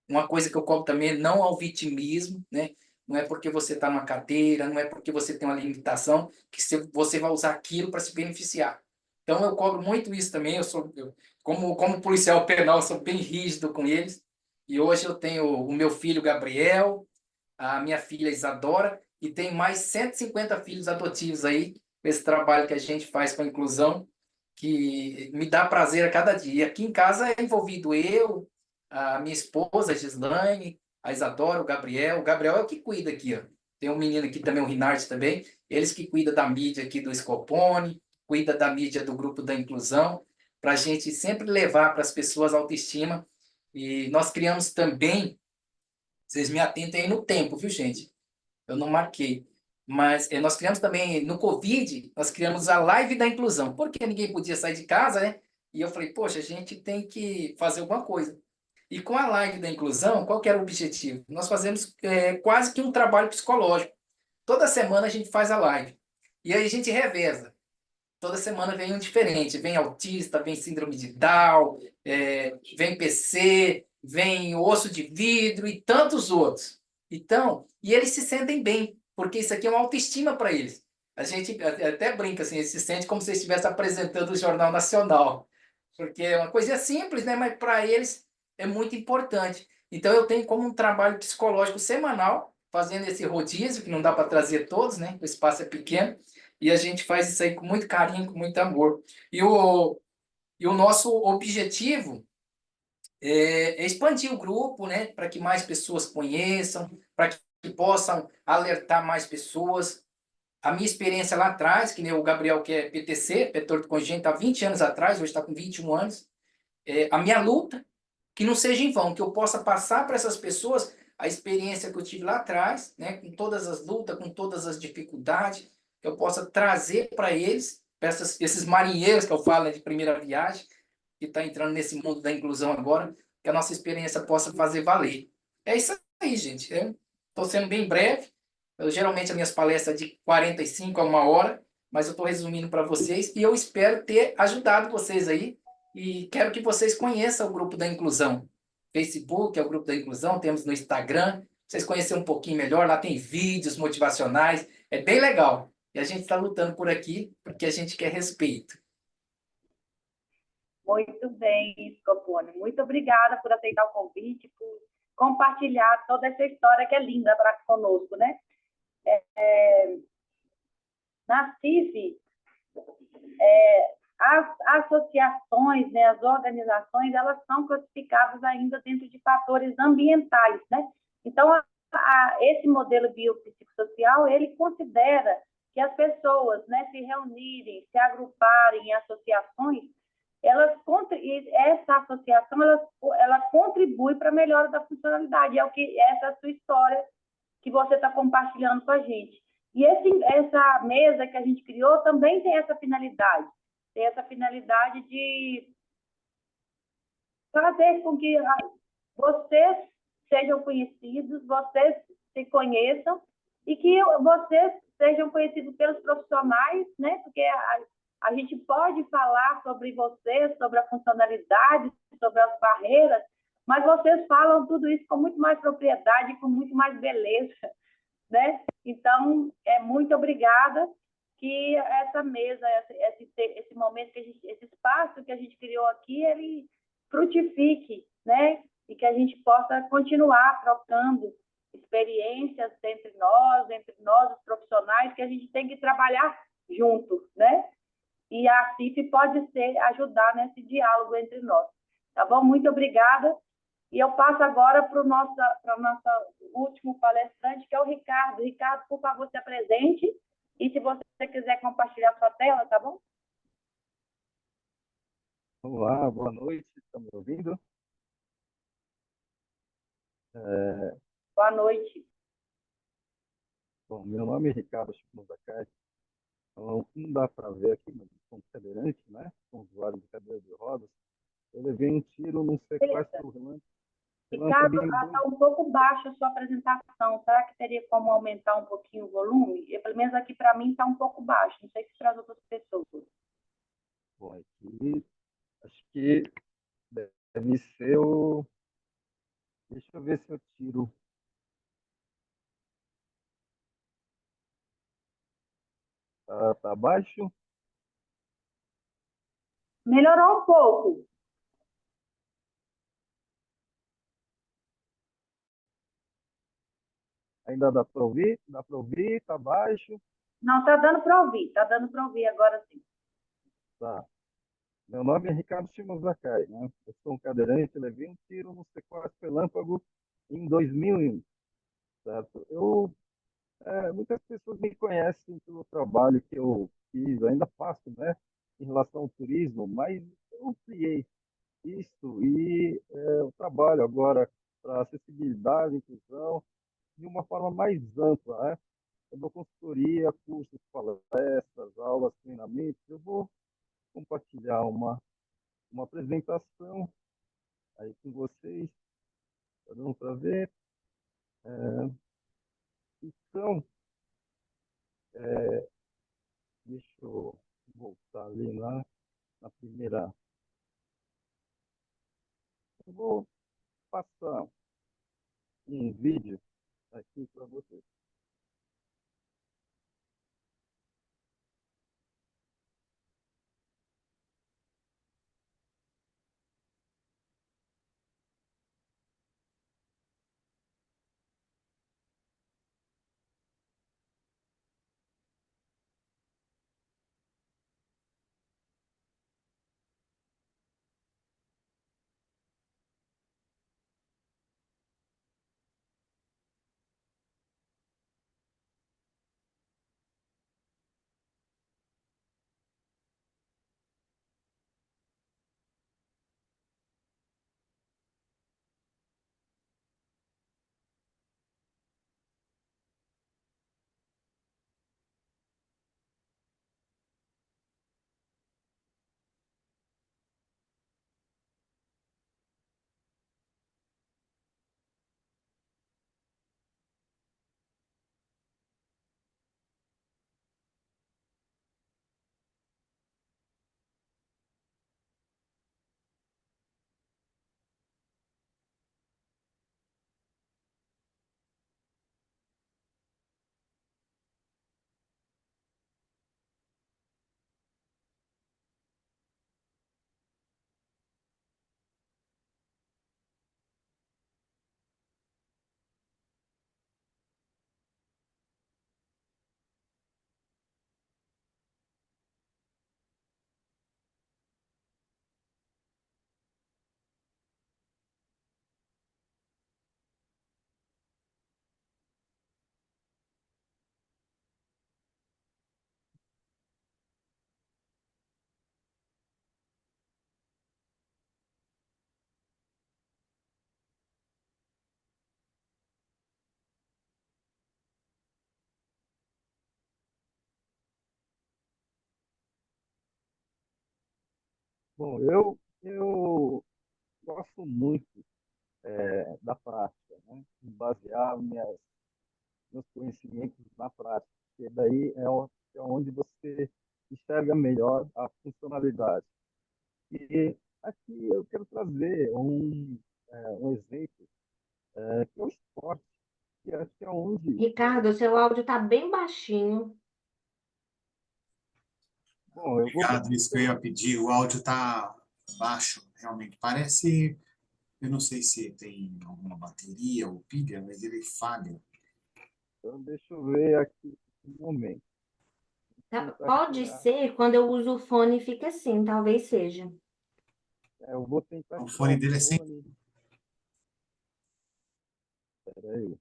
Uma coisa que eu cobro também é não ao vitimismo, né? Não é porque você está numa cadeira, não é porque você tem uma limitação que você vai usar aquilo para se beneficiar. Então, eu cobro muito isso também. Como policial penal, eu sou bem rígido com eles. E hoje eu tenho o meu filho Gabriel, a minha filha Isadora, e tem mais 150 filhos adotivos aí, com esse trabalho que a gente faz com a inclusão, que me dá prazer a cada dia. Aqui em casa é envolvido eu, a minha esposa, a Gislaine, a Isadora, o Gabriel. O Gabriel é o que cuida aqui, ó. Tem um menino aqui também, o Rinaldi também. Eles que cuidam da mídia aqui do Scopone, cuida da mídia do grupo da inclusão, para a gente sempre levar para as pessoas a autoestima. E nós criamos também, vocês me atentem aí no tempo, viu, gente? Eu não marquei. Mas nós criamos também, no Covid, nós criamos a live da inclusão, porque ninguém podia sair de casa, né? E eu falei, poxa, a gente tem que fazer alguma coisa. E com a live da inclusão, qual que era o objetivo? Nós fazemos quase que um trabalho psicológico. Toda semana a gente faz a live. E aí a gente reveza. Toda semana vem um diferente. Vem autista, vem síndrome de Down, vem PC, vem osso de vidro e tantos outros. Então, e eles se sentem bem, porque isso aqui é uma autoestima para eles. A gente até brinca assim, eles se sentem como se estivesse apresentando o Jornal Nacional, porque é uma coisa simples, né? Mas para eles é muito importante. Então, eu tenho como um trabalho psicológico semanal, fazendo esse rodízio, que não dá para trazer todos, né? O espaço é pequeno, e a gente faz isso aí com muito carinho, com muito amor. E o nosso objetivo é expandir o grupo, né, para que mais pessoas conheçam, para que possam alertar mais pessoas. A minha experiência lá atrás, que nem o Gabriel, que é PTC, Petórtico Congênito, há 20 anos atrás, hoje está com 21 anos, a minha luta, que não seja em vão, que eu possa passar para essas pessoas a experiência que eu tive lá atrás, né, com todas as lutas, com todas as dificuldades, que eu possa trazer para eles, para esses marinheiros que eu falo, né, de primeira viagem, que está entrando nesse mundo da inclusão agora, que a nossa experiência possa fazer valer. É isso aí, gente. Eu estou sendo bem breve. Geralmente, as minhas palestras de 45 a 1 hora, mas eu estou resumindo para vocês e eu espero ter ajudado vocês aí e quero que vocês conheçam o grupo da inclusão. Facebook é o grupo da inclusão, temos no Instagram. Vocês conhecerem um pouquinho melhor, lá tem vídeos motivacionais, é bem legal. E a gente está lutando por aqui porque a gente quer respeito. Muito bem, Scopone. Muito obrigada por aceitar o convite, por compartilhar toda essa história que é linda para conosco, né? Na CIF, as associações, né, as organizações, elas são classificadas ainda dentro de fatores ambientais, né? Então, esse modelo biopsicossocial, ele considera que as pessoas, né, se reunirem, se agruparem em associações, essa associação, ela contribui para a melhora da funcionalidade. É o que essa é a sua história que você está compartilhando com a gente. E essa mesa que a gente criou também tem essa finalidade. Tem essa finalidade de fazer com que vocês sejam conhecidos, vocês se conheçam e que vocês sejam conhecidos pelos profissionais, né? Porque a gente pode falar sobre vocês, sobre a funcionalidade, sobre as barreiras, mas vocês falam tudo isso com muito mais propriedade, com muito mais beleza, né? Então, muito obrigada que essa mesa, esse momento que esse espaço que a gente criou aqui, ele frutifique, né? E que a gente possa continuar trocando experiências entre nós, os profissionais, que a gente tem que trabalhar junto, né? E a CIF pode ajudar nesse diálogo entre nós. Tá bom? Muito obrigada. E eu passo agora para o nosso último palestrante, que é o Ricardo. Ricardo, por favor, se apresente. E se você quiser compartilhar sua tela, tá bom? Olá, boa noite, estão me ouvindo? Boa noite. Bom, meu nome é Ricardo Chipunzacai. Não dá para ver aqui, mas sou cadeirante, né? Sou usuário de cadeira de rodas. Eu levei um tiro num sequestro Ricardo, relâmpago. está um pouco baixa a sua apresentação. Será que teria como aumentar um pouquinho o volume? Pelo menos aqui para mim está um pouco baixo. Não sei se para as outras pessoas. Bom, aqui acho que deve ser o. Deixa eu ver se eu tiro. Tá baixo? Melhorou um pouco. Ainda dá para ouvir? Dá para ouvir? Tá baixo? Não, está dando para ouvir. Está dando para ouvir agora sim. Tá. Meu nome é Ricardo Chipunzacai, né? Eu sou um cadeirante, levei um tiro no sequestro relâmpago em 2001, certo? Muitas pessoas me conhecem pelo trabalho que eu fiz, ainda faço, né, em relação ao turismo, mas eu ampliei isso e eu trabalho agora para acessibilidade, inclusão, de uma forma mais ampla, né? Eu dou consultoria, cursos, palestras, aulas, treinamentos. Eu vou compartilhar uma uma apresentação aí com vocês, para dando para ver. Então, deixa eu voltar ali na primeira. Eu vou passar um vídeo aqui para vocês. Bom, eu gosto muito da prática, né? Basear meus conhecimentos na prática, porque daí é onde você enxerga melhor a funcionalidade. E aqui eu quero trazer um exemplo, que é o esporte, que acho que é onde... Ricardo, seu áudio está bem baixinho. Bom, eu vou... Obrigado, isso que eu ia pedir. O áudio está baixo, realmente. Parece, eu não sei se tem alguma bateria ou pilha, mas ele falha. Então, deixa eu ver aqui um momento. Pode ser, quando eu uso o fone fica assim, talvez seja. Eu vou tentar O tirar fone o dele é sem. fone. Peraí.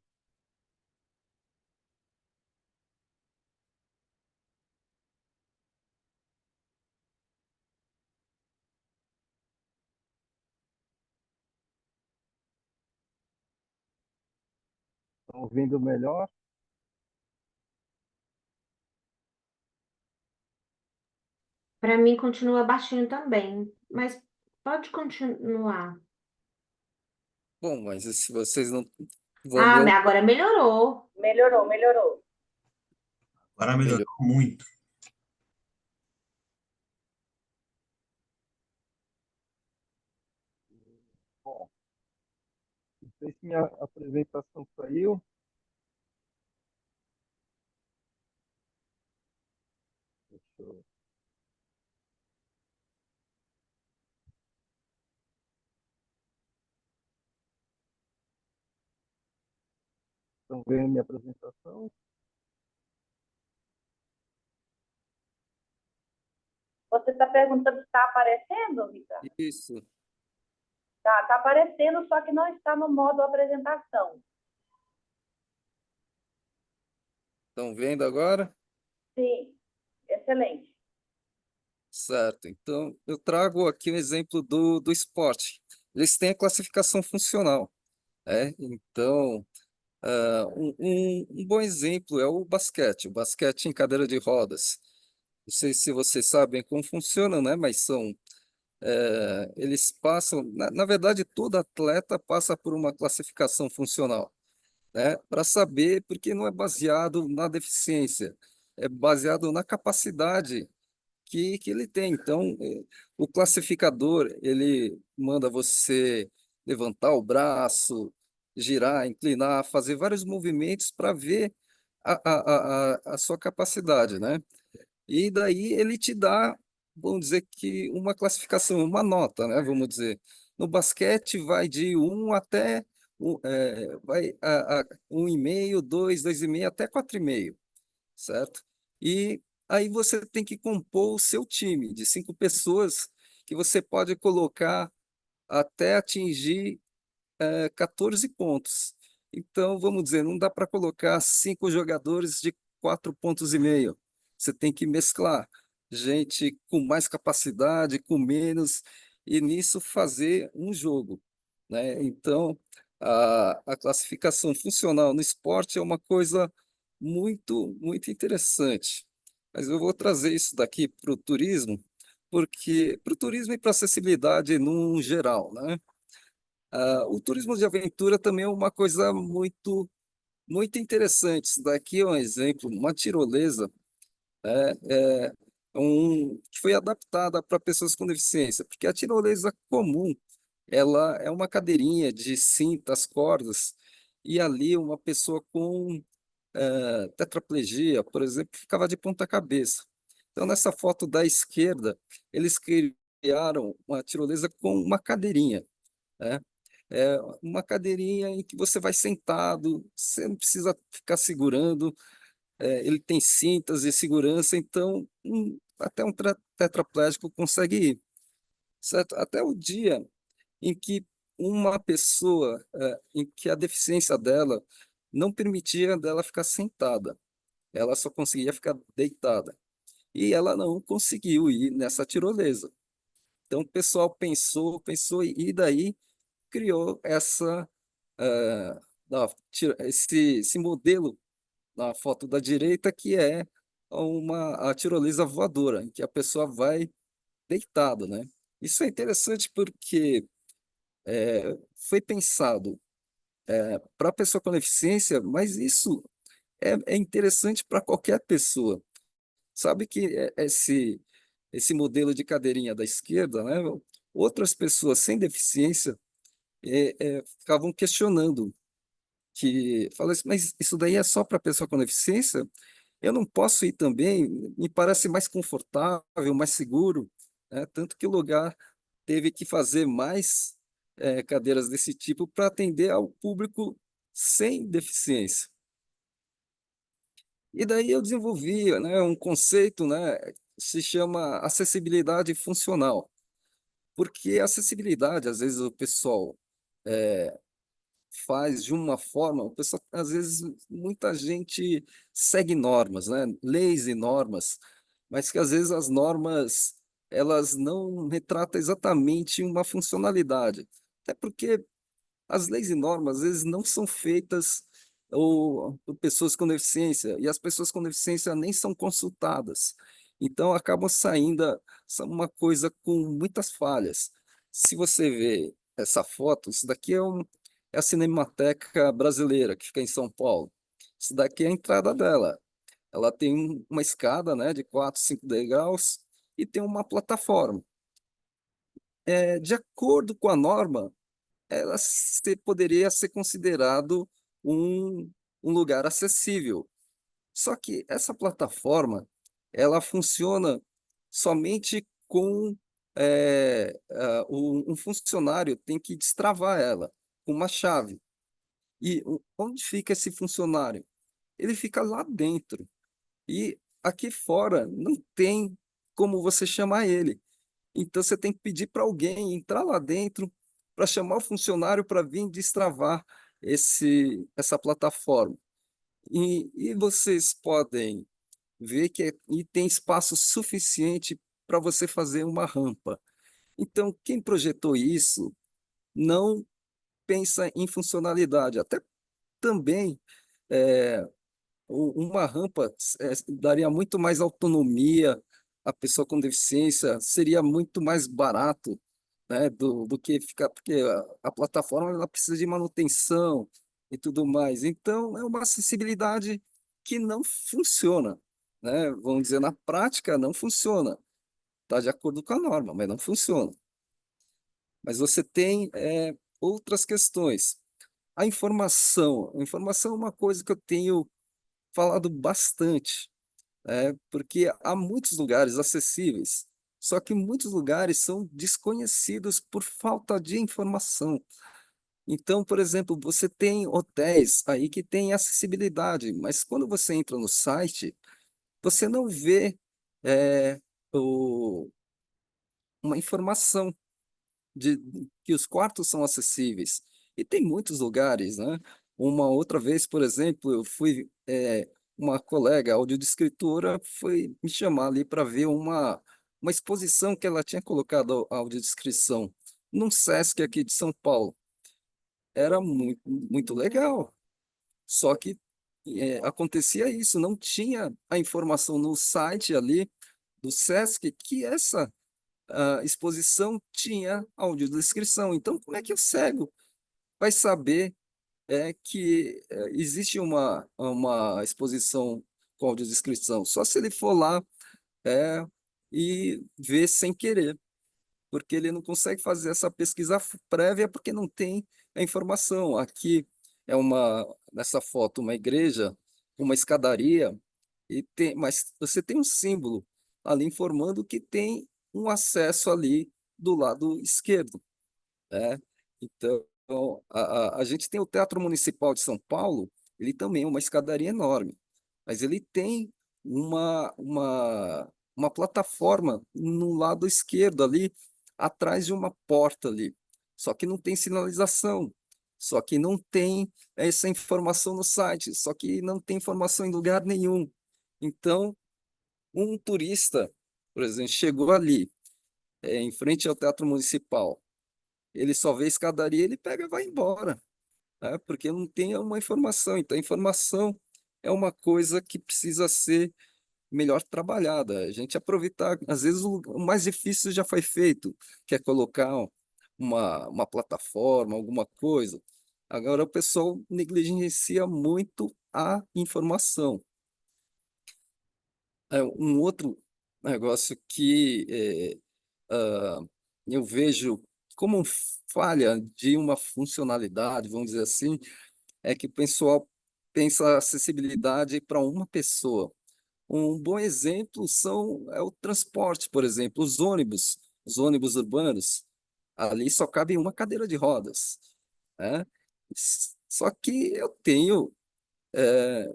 Estão ouvindo melhor? Para mim continua baixinho também, mas pode continuar. Bom, mas se vocês não vão Ah, me mas agora melhorou. Melhorou, melhorou. Agora ouvir, melhorou muito. Bom, não sei se minha apresentação saiu. Deixa eu... Estão vendo minha apresentação? Você está perguntando se está aparecendo, Ricardo? isso. Tá aparecendo, só que não está no modo apresentação. Estão vendo agora? Sim, excelente. Certo. Então, eu trago aqui um exemplo do esporte. Eles têm a classificação funcional, né? Então, um bom exemplo é o basquete em cadeira de rodas. Não sei se vocês sabem como funciona, né? Mas são eles passam, na verdade, todo atleta passa por uma classificação funcional, né? Para saber, porque não é baseado na deficiência, é baseado na capacidade que ele tem. Então, o classificador, ele manda você levantar o braço, girar, inclinar, fazer vários movimentos para ver a sua capacidade, né? E daí ele te dá, vamos dizer que uma classificação, uma nota, né? Vamos dizer, no basquete vai de 1 até vai a 1,5, 2, 2,5 até 4,5, certo? E aí você tem que compor o seu time de 5 pessoas que você pode colocar até atingir 14 pontos. Então, vamos dizer, não dá para colocar 5 jogadores de 4,5 pontos. Você tem que mesclar gente com mais capacidade, com menos, e nisso fazer um jogo, né? Então, a classificação funcional no esporte é uma coisa muito, muito interessante. Mas eu vou trazer isso daqui para o turismo, porque para o turismo e para a acessibilidade no geral, né? O turismo de aventura também é uma coisa muito, muito interessante. Isso daqui é um exemplo, uma tirolesa, né, que foi adaptada para pessoas com deficiência, porque a tirolesa comum, ela é uma cadeirinha de cintas, cordas, e ali uma pessoa com tetraplegia, por exemplo, ficava de ponta cabeça. Então, nessa foto da esquerda, eles criaram uma tirolesa com uma cadeirinha, né? É uma cadeirinha em que você vai sentado, você não precisa ficar segurando, ele tem cintas de segurança, então até um tetraplégico consegue ir, certo? Até o dia em que uma pessoa, em que a deficiência dela não permitia dela ficar sentada, ela só conseguia ficar deitada, e ela não conseguiu ir nessa tirolesa. Então o pessoal pensou, pensou, e daí criou eh, esse modelo na foto da direita, que é a tirolesa voadora, em que a pessoa vai deitada, né? Isso é interessante porque foi pensado para a pessoa com deficiência, mas isso é interessante para qualquer pessoa. Sabe que esse modelo de cadeirinha da esquerda, né? Outras pessoas sem deficiência ficavam questionando, que fala assim, mas isso daí é só para pessoa com deficiência? Eu não posso ir também? Me parece mais confortável, mais seguro, né? Tanto que o lugar teve que fazer mais cadeiras desse tipo para atender ao público sem deficiência. E daí eu desenvolvi, né, um conceito, né, que se chama acessibilidade funcional, porque acessibilidade, às vezes o pessoal faz de uma forma, o pessoal, às vezes, muita gente segue normas, né? Leis e normas, mas que às vezes as normas elas não retratam exatamente uma funcionalidade. Até porque as leis e normas, às vezes, não são feitas por pessoas com deficiência, e as pessoas com deficiência nem são consultadas. Então, acabam saindo uma coisa com muitas falhas. Se você vê essa foto, isso daqui é a Cinemateca Brasileira, que fica em São Paulo. Isso daqui é a entrada dela. Ela tem uma escada, né, de 4, 5 degraus, e tem uma plataforma. De acordo com a norma, poderia ser considerado um, um lugar acessível. Só que essa plataforma, ela funciona somente com um funcionário tem que destravar ela com uma chave. E onde fica esse funcionário? Ele fica lá dentro. E aqui fora não tem como você chamar ele. Então você tem que pedir para alguém entrar lá dentro para chamar o funcionário para vir destravar essa plataforma. E vocês podem ver que e tem espaço suficiente para você fazer uma rampa. Então, quem projetou isso não pensa em funcionalidade. Até também uma rampa daria muito mais autonomia a pessoa com deficiência seria muito mais barato, né, do que ficar, porque a plataforma ela precisa de manutenção e tudo mais. Então, é uma acessibilidade que não funciona, né? Vamos dizer, na prática não funciona. Está de acordo com a norma, mas não funciona. Mas você tem outras questões. A informação é uma coisa que eu tenho falado bastante, porque há muitos lugares acessíveis, só que muitos lugares são desconhecidos por falta de informação. Então, por exemplo, você tem hotéis aí que têm acessibilidade, mas quando você entra no site, você não vê é, o- uma informação de que os quartos são acessíveis. E tem muitos lugares, né? Uma outra vez, por exemplo, eu fui, uma colega audiodescritora foi me chamar ali para ver uma exposição que ela tinha colocado a audiodescrição num Sesc aqui de São Paulo. Era muito, muito legal. Só que acontecia isso, não tinha a informação no site ali do Sesc que essa a exposição tinha audiodescrição. Então, como é que o cego vai saber que existe uma exposição com audiodescrição? Só se ele for lá e ver sem querer, porque ele não consegue fazer essa pesquisa prévia porque não tem a informação. Aqui nessa foto, uma igreja, uma escadaria, mas você tem um símbolo ali informando que tem um acesso ali do lado esquerdo, né? Então, a gente tem o Teatro Municipal de São Paulo, ele também é uma escadaria enorme, mas ele tem uma plataforma no lado esquerdo ali, atrás de uma porta ali. Só que não tem sinalização, só que não tem essa informação no site, só que não tem informação em lugar nenhum. Então, um turista, por exemplo, chegou ali, em frente ao Teatro Municipal, ele só vê a escadaria, ele pega e vai embora, né? Porque não tem uma informação. Então, a informação é uma coisa que precisa ser melhor trabalhada. A gente aproveitar, às vezes o mais difícil já foi feito, que é colocar uma plataforma, alguma coisa. Agora o pessoal negligencia muito a informação. Um outro negócio que ah, eu vejo como falha de uma funcionalidade, vamos dizer assim, é que o pessoal pensa acessibilidade para uma pessoa. Um bom exemplo é o transporte, por exemplo, os ônibus urbanos, ali só cabe uma cadeira de rodas, né? Só que eu tenho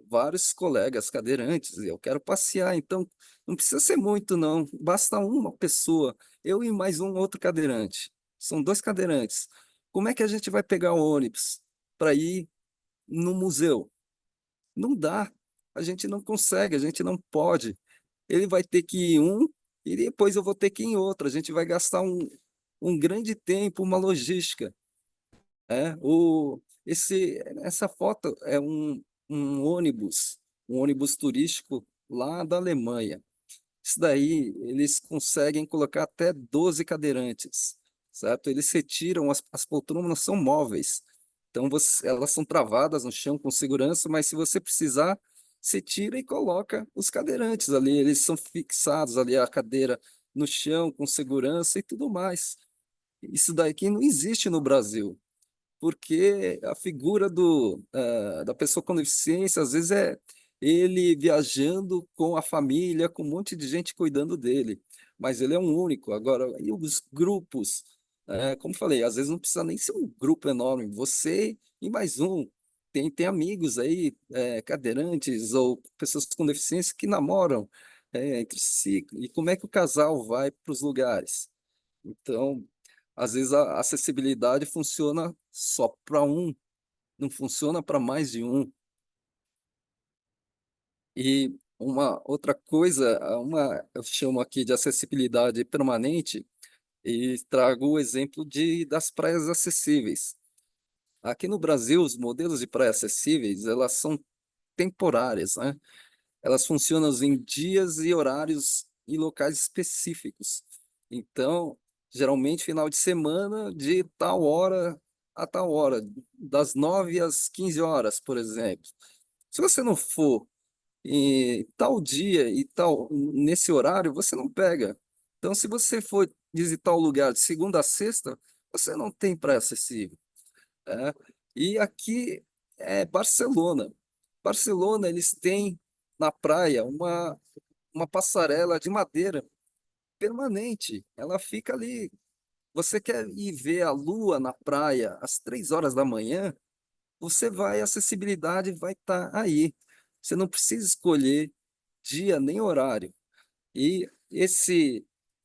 vários colegas cadeirantes, e eu quero passear, então não precisa ser muito, não, basta uma pessoa, eu e mais um outro cadeirante, são dois cadeirantes. Como é que a gente vai pegar o ônibus para ir no museu? Não dá, a gente não consegue, a gente não pode. Ele vai ter que ir em um e depois eu vou ter que ir em outro, a gente vai gastar um grande tempo, uma logística. Essa foto é um ônibus turístico lá da Alemanha. Isso daí, eles conseguem colocar até 12 cadeirantes, certo? Eles retiram, as poltronas são móveis, então elas são travadas no chão com segurança, mas se você precisar, você tira e coloca os cadeirantes ali, eles são fixados ali, a cadeira no chão com segurança e tudo mais. Isso daqui não existe no Brasil porque a figura da pessoa com deficiência, às vezes, é ele viajando com a família, com um monte de gente cuidando dele, mas ele é um único. Agora, e os grupos? Como falei, às vezes não precisa nem ser um grupo enorme, você e mais um. Tem amigos aí, cadeirantes ou pessoas com deficiência que namoram entre si. E como é que o casal vai para os lugares? Então, às vezes a acessibilidade funciona só para um, não funciona para mais de um. E uma outra coisa, eu chamo aqui de acessibilidade permanente e trago o exemplo das praias acessíveis. Aqui no Brasil, os modelos de praia acessíveis, elas são temporárias, né? Elas funcionam em dias e horários em locais específicos. Então, geralmente, final de semana, de tal hora a tal hora, das 9 às 15 horas, por exemplo. Se você não for em tal dia e tal, nesse horário, você não pega. Então, se você for visitar o lugar de segunda a sexta, você não tem praia acessível. É. E aqui é Barcelona. Barcelona, eles têm na praia uma passarela de madeira permanente. Ela fica ali. Você quer ir ver a lua na praia às 3 horas da manhã? Você vai, a acessibilidade vai estar aí. Você não precisa escolher dia nem horário. E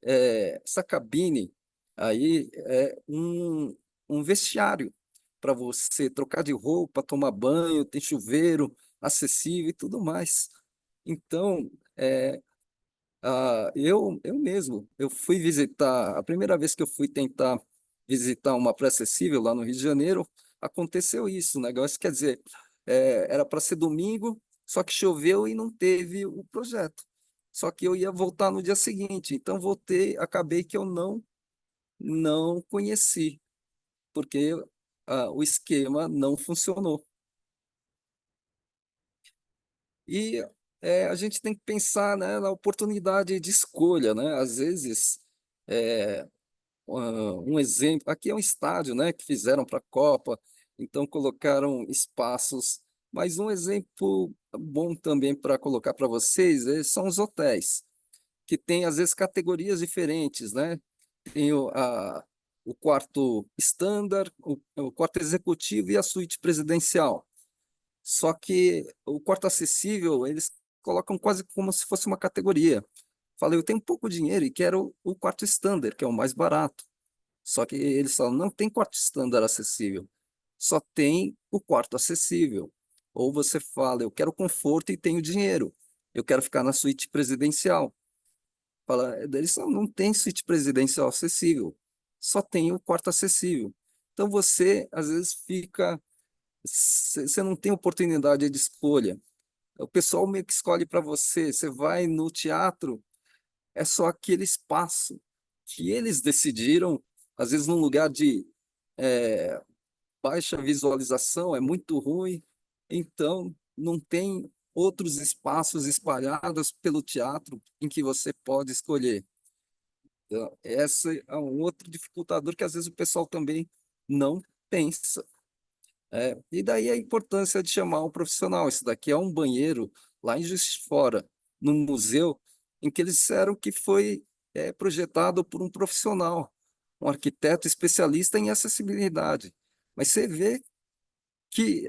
essa cabine aí é um vestiário para você trocar de roupa, tomar banho, tem chuveiro acessível e tudo mais. Então, eu mesmo, eu fui visitar, a primeira vez que eu fui tentar visitar uma praia acessível lá no Rio de Janeiro, aconteceu isso, o negócio, quer dizer, era para ser domingo, só que choveu e não teve o projeto. Só que eu ia voltar no dia seguinte, então voltei, acabei que eu não conheci, porque o esquema não funcionou. E a gente tem que pensar, né, na oportunidade de escolha, né? Às vezes, é, um exemplo, aqui é um estádio, né, que fizeram para a Copa, então colocaram espaços, mas um exemplo bom também para colocar para vocês são os hotéis, que tem às vezes categorias diferentes, né? Tem o quarto standard, o quarto executivo e a suíte presidencial. Só que o quarto acessível, eles colocam quase como se fosse uma categoria. Falei, eu tenho pouco dinheiro e quero o quarto standard, que é o mais barato. Só que eles falam, não tem quarto standard acessível, só tem o quarto acessível. Ou você fala, eu quero conforto e tenho dinheiro, eu quero ficar na suíte presidencial. Fala, eles falam, não tem suíte presidencial acessível, só tem o quarto acessível. Então você, às vezes, você não tem oportunidade de escolha. O pessoal meio que escolhe para você. Você vai no teatro, é só aquele espaço que eles decidiram, às vezes num lugar de é, baixa visualização, é muito ruim, então não tem outros espaços espalhados pelo teatro em que você pode escolher. Então, essa é um outro dificultador que às vezes o pessoal também não pensa. E daí a importância de chamar um profissional. Isso daqui é um banheiro lá em Juiz de Fora, no museu, em que eles disseram que foi projetado por um profissional, um arquiteto especialista em acessibilidade. Mas você vê que,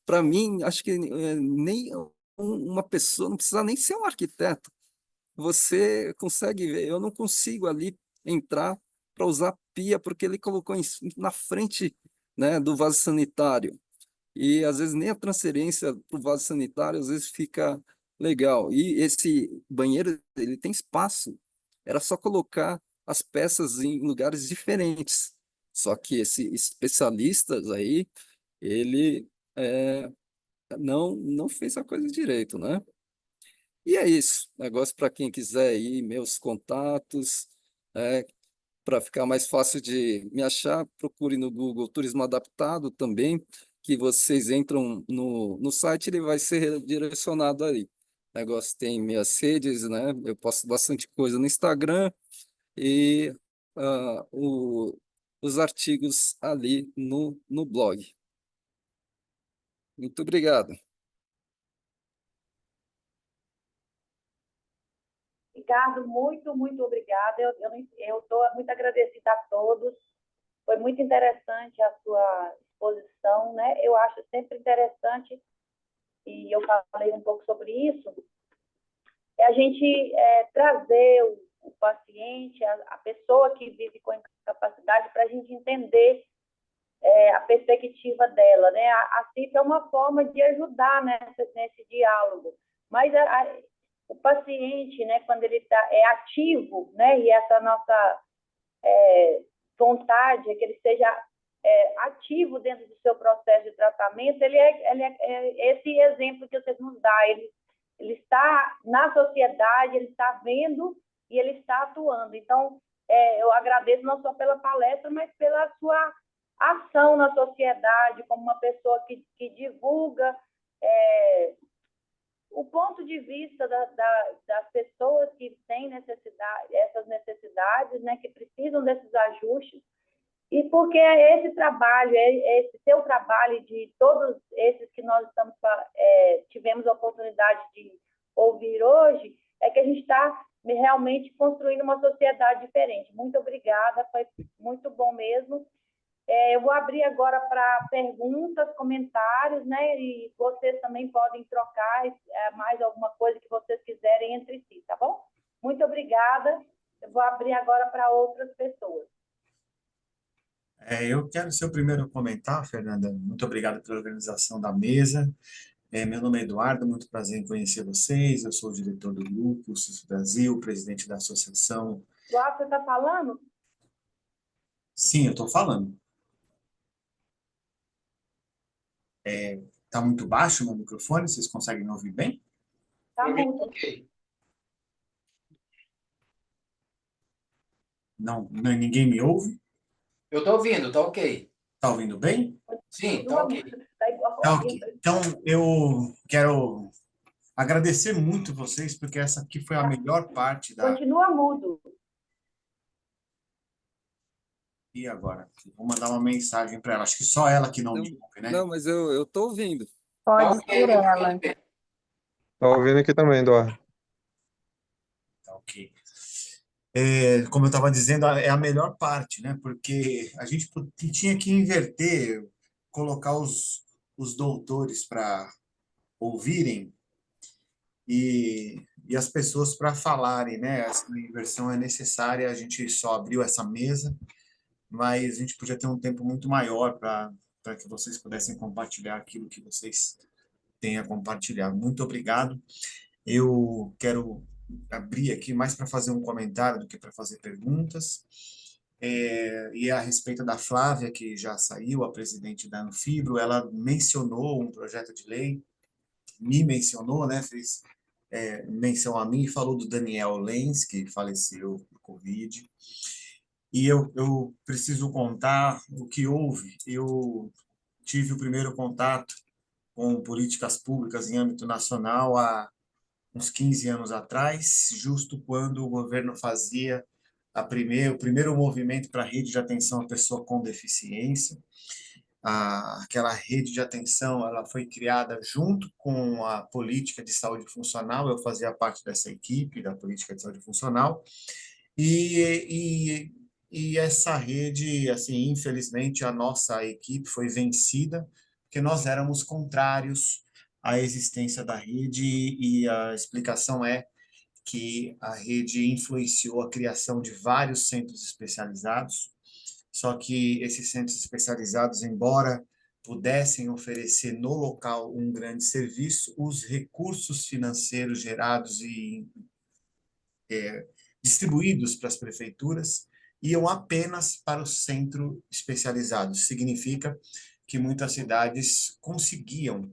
para mim, acho que nem uma pessoa, não precisa nem ser um arquiteto. Você consegue ver, eu não consigo ali entrar para usar pia, porque ele colocou na frente, né, do vaso sanitário. E às vezes nem a transferência para o vaso sanitário às vezes fica legal. E esse banheiro, ele tem espaço. Era só colocar as peças em lugares diferentes. Só que esse especialistas aí, ele não fez a coisa direito, né? E é isso. Negócio para quem quiser ir, meus contatos, para ficar mais fácil de me achar, procure no Google Turismo Adaptado também, que vocês entram no site, ele vai ser direcionado aí. O negócio tem minhas redes, né? Eu posto bastante coisa no Instagram e ah, o- os artigos ali no blog. Muito obrigado. Ricardo, muito, muito obrigada. Eu estou muito agradecida a todos. Foi muito interessante a sua exposição, né? Eu acho sempre interessante, e eu falei um pouco sobre isso, a gente trazer o paciente, a pessoa que vive com incapacidade, para a gente entender a perspectiva dela, né? A CIF é uma forma de ajudar nesse diálogo, mas o paciente, né, quando ele é ativo, né, e essa nossa vontade é que ele seja ativo dentro do seu processo de tratamento, ele é esse exemplo que vocês nos dão. Ele está na sociedade, ele está vendo e ele está atuando. Então, eu agradeço não só pela palestra, mas pela sua ação na sociedade, como uma pessoa que divulga o ponto de vista das pessoas que têm essas necessidades, né, que precisam desses ajustes, e porque esse trabalho, esse seu trabalho de todos esses que nós tivemos a oportunidade de ouvir hoje, é que a gente está realmente construindo uma sociedade diferente. Muito obrigada, foi muito bom mesmo. Eu vou abrir agora para perguntas, comentários, né? E vocês também podem trocar mais alguma coisa que vocês quiserem entre si, tá bom? Muito obrigada. Eu vou abrir agora para outras pessoas. Eu quero ser o primeiro a comentar, Fernanda. Muito obrigado pela organização da mesa. Meu nome é Eduardo, muito prazer em conhecer vocês. Eu sou o diretor do grupo CIS Brasil, presidente da associação. Eduardo, você está falando? Sim, eu estou falando. Está muito baixo o meu microfone? Vocês conseguem me ouvir bem? Está muito. Ok. Não, ninguém me ouve? Eu estou ouvindo, tá ok. Está ouvindo bem? Sim, tá ok. Tá ok. Então, eu quero agradecer muito vocês, porque essa aqui foi a melhor parte da... Continua mudo. E agora? Vou mandar uma mensagem para ela. Acho que só ela que não me ouve, né? Não, mas eu tô ouvindo. Pode Ok, ser ela. Tô ouvindo aqui também, Eduardo. Tá ok. Como eu estava dizendo, é a melhor parte, né? Porque a gente tinha que inverter, colocar os doutores para ouvirem e as pessoas para falarem, né? Essa inversão é necessária, a gente só abriu essa mesa, mas a gente podia ter um tempo muito maior para que vocês pudessem compartilhar aquilo que vocês têm a compartilhar. Muito obrigado. Eu quero abrir aqui mais para fazer um comentário do que para fazer perguntas. E a respeito da Flávia, que já saiu, a presidente da Anfibro, ela mencionou um projeto de lei, me mencionou, né, fez menção a mim e falou do Daniel Lenz, que faleceu por Covid. E eu preciso contar o que houve. Eu tive o primeiro contato com políticas públicas em âmbito nacional há uns 15 anos atrás, justo quando o governo fazia o primeiro movimento para a rede de atenção à pessoa com deficiência. Aquela rede de atenção, ela foi criada junto com a política de saúde funcional, eu fazia parte dessa equipe da política de saúde funcional, e essa rede, assim, infelizmente, a nossa equipe foi vencida, porque nós éramos contrários à existência da rede, e a explicação é que a rede influenciou a criação de vários centros especializados, só que esses centros especializados, embora pudessem oferecer no local um grande serviço, os recursos financeiros gerados e distribuídos para as prefeituras iam apenas para o centro especializado. Significa que muitas cidades conseguiam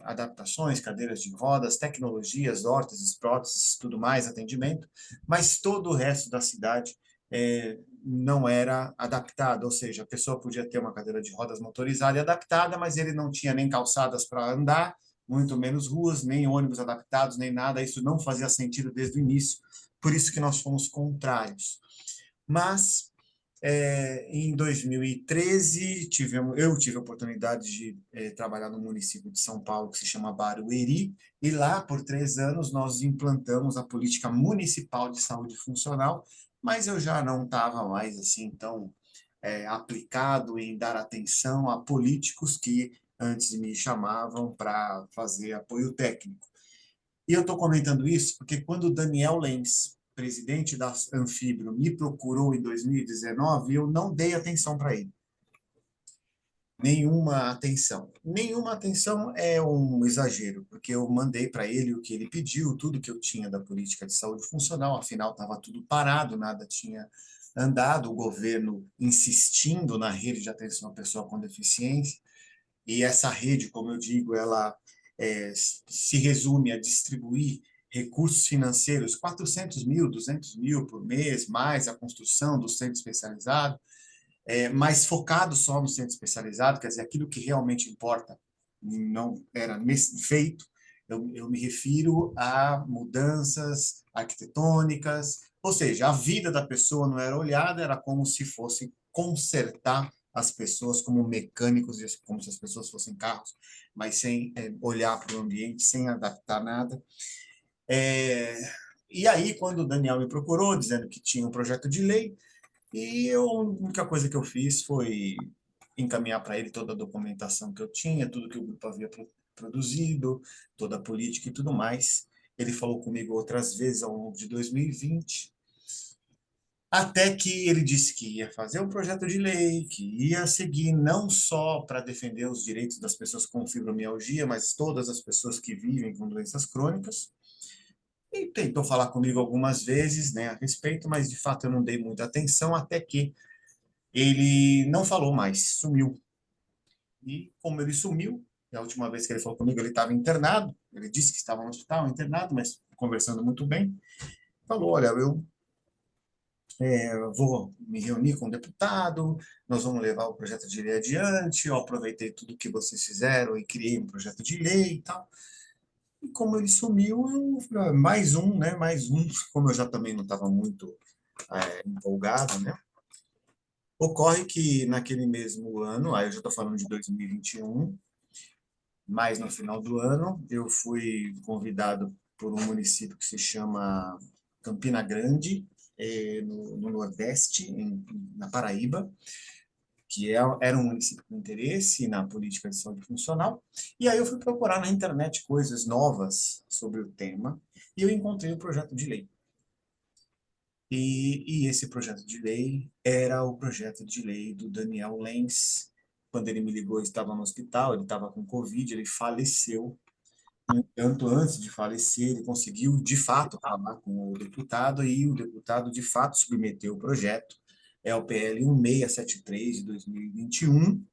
adaptações, cadeiras de rodas, tecnologias, órteses, próteses, tudo mais, atendimento, mas todo o resto da cidade não era adaptado, ou seja, a pessoa podia ter uma cadeira de rodas motorizada e adaptada, mas ele não tinha nem calçadas para andar, muito menos ruas, nem ônibus adaptados, nem nada, isso não fazia sentido desde o início, por isso que nós fomos contrários. Mas, em 2013, eu tive a oportunidade de trabalhar no município de São Paulo, que se chama Barueri, e lá, por 3 anos, nós implantamos a política municipal de saúde funcional, mas eu já não estava mais assim tão aplicado em dar atenção a políticos que antes me chamavam para fazer apoio técnico. E eu estou comentando isso porque quando o Daniel Lenz, presidente da Anfibro, me procurou em 2019, eu não dei atenção para ele. Nenhuma atenção. Nenhuma atenção é um exagero, porque eu mandei para ele o que ele pediu, tudo que eu tinha da política de saúde funcional, afinal estava tudo parado, nada tinha andado, o governo insistindo na rede de atenção à pessoa com deficiência, e essa rede, como eu digo, ela se resume a distribuir recursos financeiros, 400 mil, 200 mil por mês, mais a construção do centro especializado, mas focado só no centro especializado, quer dizer, aquilo que realmente importa não era feito. Eu me refiro a mudanças arquitetônicas, ou seja, a vida da pessoa não era olhada, era como se fosse consertar as pessoas como mecânicos, como se as pessoas fossem carros, mas sem olhar para o ambiente, sem adaptar nada. E aí, quando o Daniel me procurou, dizendo que tinha um projeto de lei, e a única coisa que eu fiz foi encaminhar para ele toda a documentação que eu tinha, tudo que o grupo havia produzido, toda a política e tudo mais. Ele falou comigo outras vezes ao longo de 2020, até que ele disse que ia fazer um projeto de lei, que ia seguir não só para defender os direitos das pessoas com fibromialgia, mas todas as pessoas que vivem com doenças crônicas. E tentou falar comigo algumas vezes, né, a respeito, mas de fato eu não dei muita atenção, até que ele não falou mais, sumiu. E como ele sumiu, a última vez que ele falou comigo, ele estava internado, ele disse que estava no hospital, internado, mas conversando muito bem, falou, olha, eu vou me reunir com o deputado, nós vamos levar o projeto de lei adiante, eu aproveitei tudo que vocês fizeram e criei um projeto de lei e tal. E como ele sumiu, mais um, né, mais um, como eu já também não estava muito empolgado, né? Ocorre que naquele mesmo ano, aí eu já estou falando de 2021, mas no final do ano, eu fui convidado por um município que se chama Campina Grande, no Nordeste, na Paraíba, que era um município com interesse na política de saúde funcional, e aí eu fui procurar na internet coisas novas sobre o tema, e eu encontrei o projeto de lei. E esse projeto de lei era o projeto de lei do Daniel Lenz. Quando ele me ligou, eu estava no hospital, ele estava com Covid, ele faleceu. No entanto, antes de falecer, ele conseguiu, de fato, falar com o deputado, e o deputado, de fato, submeteu o projeto. É o PL 1673 de 2021.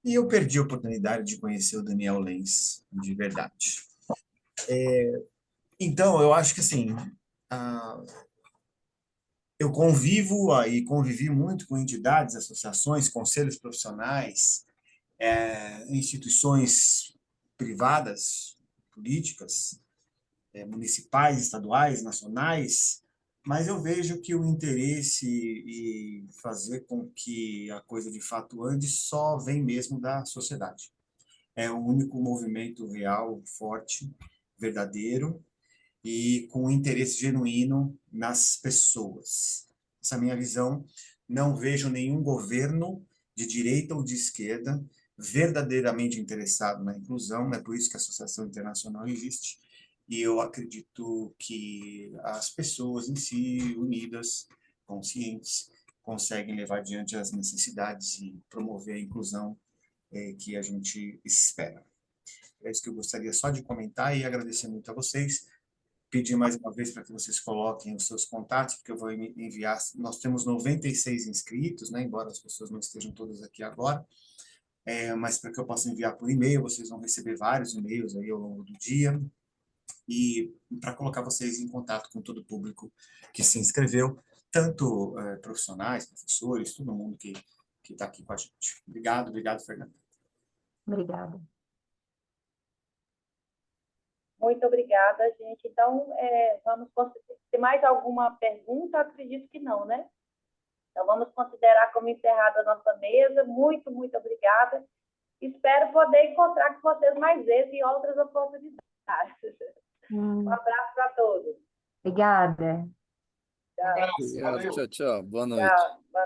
E eu perdi a oportunidade de conhecer o Daniel Lenz de verdade. Então, eu acho que, assim, eu convivi muito com entidades, associações, conselhos profissionais, instituições privadas, políticas, municipais, estaduais, nacionais, mas eu vejo que o interesse e fazer com que a coisa de fato ande só vem mesmo da sociedade. É o único movimento real, forte, verdadeiro, e com interesse genuíno nas pessoas. Essa é a minha visão. Não vejo nenhum governo de direita ou de esquerda verdadeiramente interessado na inclusão, é por isso que a Associação Internacional existe, e eu acredito que as pessoas em si, unidas, conscientes, conseguem levar adiante as necessidades e promover a inclusão que a gente espera. É isso que eu gostaria só de comentar e agradecer muito a vocês. Pedir mais uma vez para que vocês coloquem os seus contatos, porque eu vou enviar. Nós temos 96 inscritos, né, embora as pessoas não estejam todas aqui agora, mas para que eu possa enviar por e-mail, vocês vão receber vários e-mails aí ao longo do dia, e para colocar vocês em contato com todo o público que se inscreveu, tanto profissionais, professores, todo mundo que está aqui com a gente. Obrigado, Fernanda. Obrigada. Muito obrigada, gente. Então, vamos considerar. Tem mais alguma pergunta? Acredito que não, né? Então, vamos considerar como encerrada a nossa mesa. Muito, muito obrigada. Espero poder encontrar com vocês mais vezes em outras oportunidades. Um abraço para todos. Obrigada. Tchau. Obrigado, tchau, tchau. Boa noite. Tchau. Boa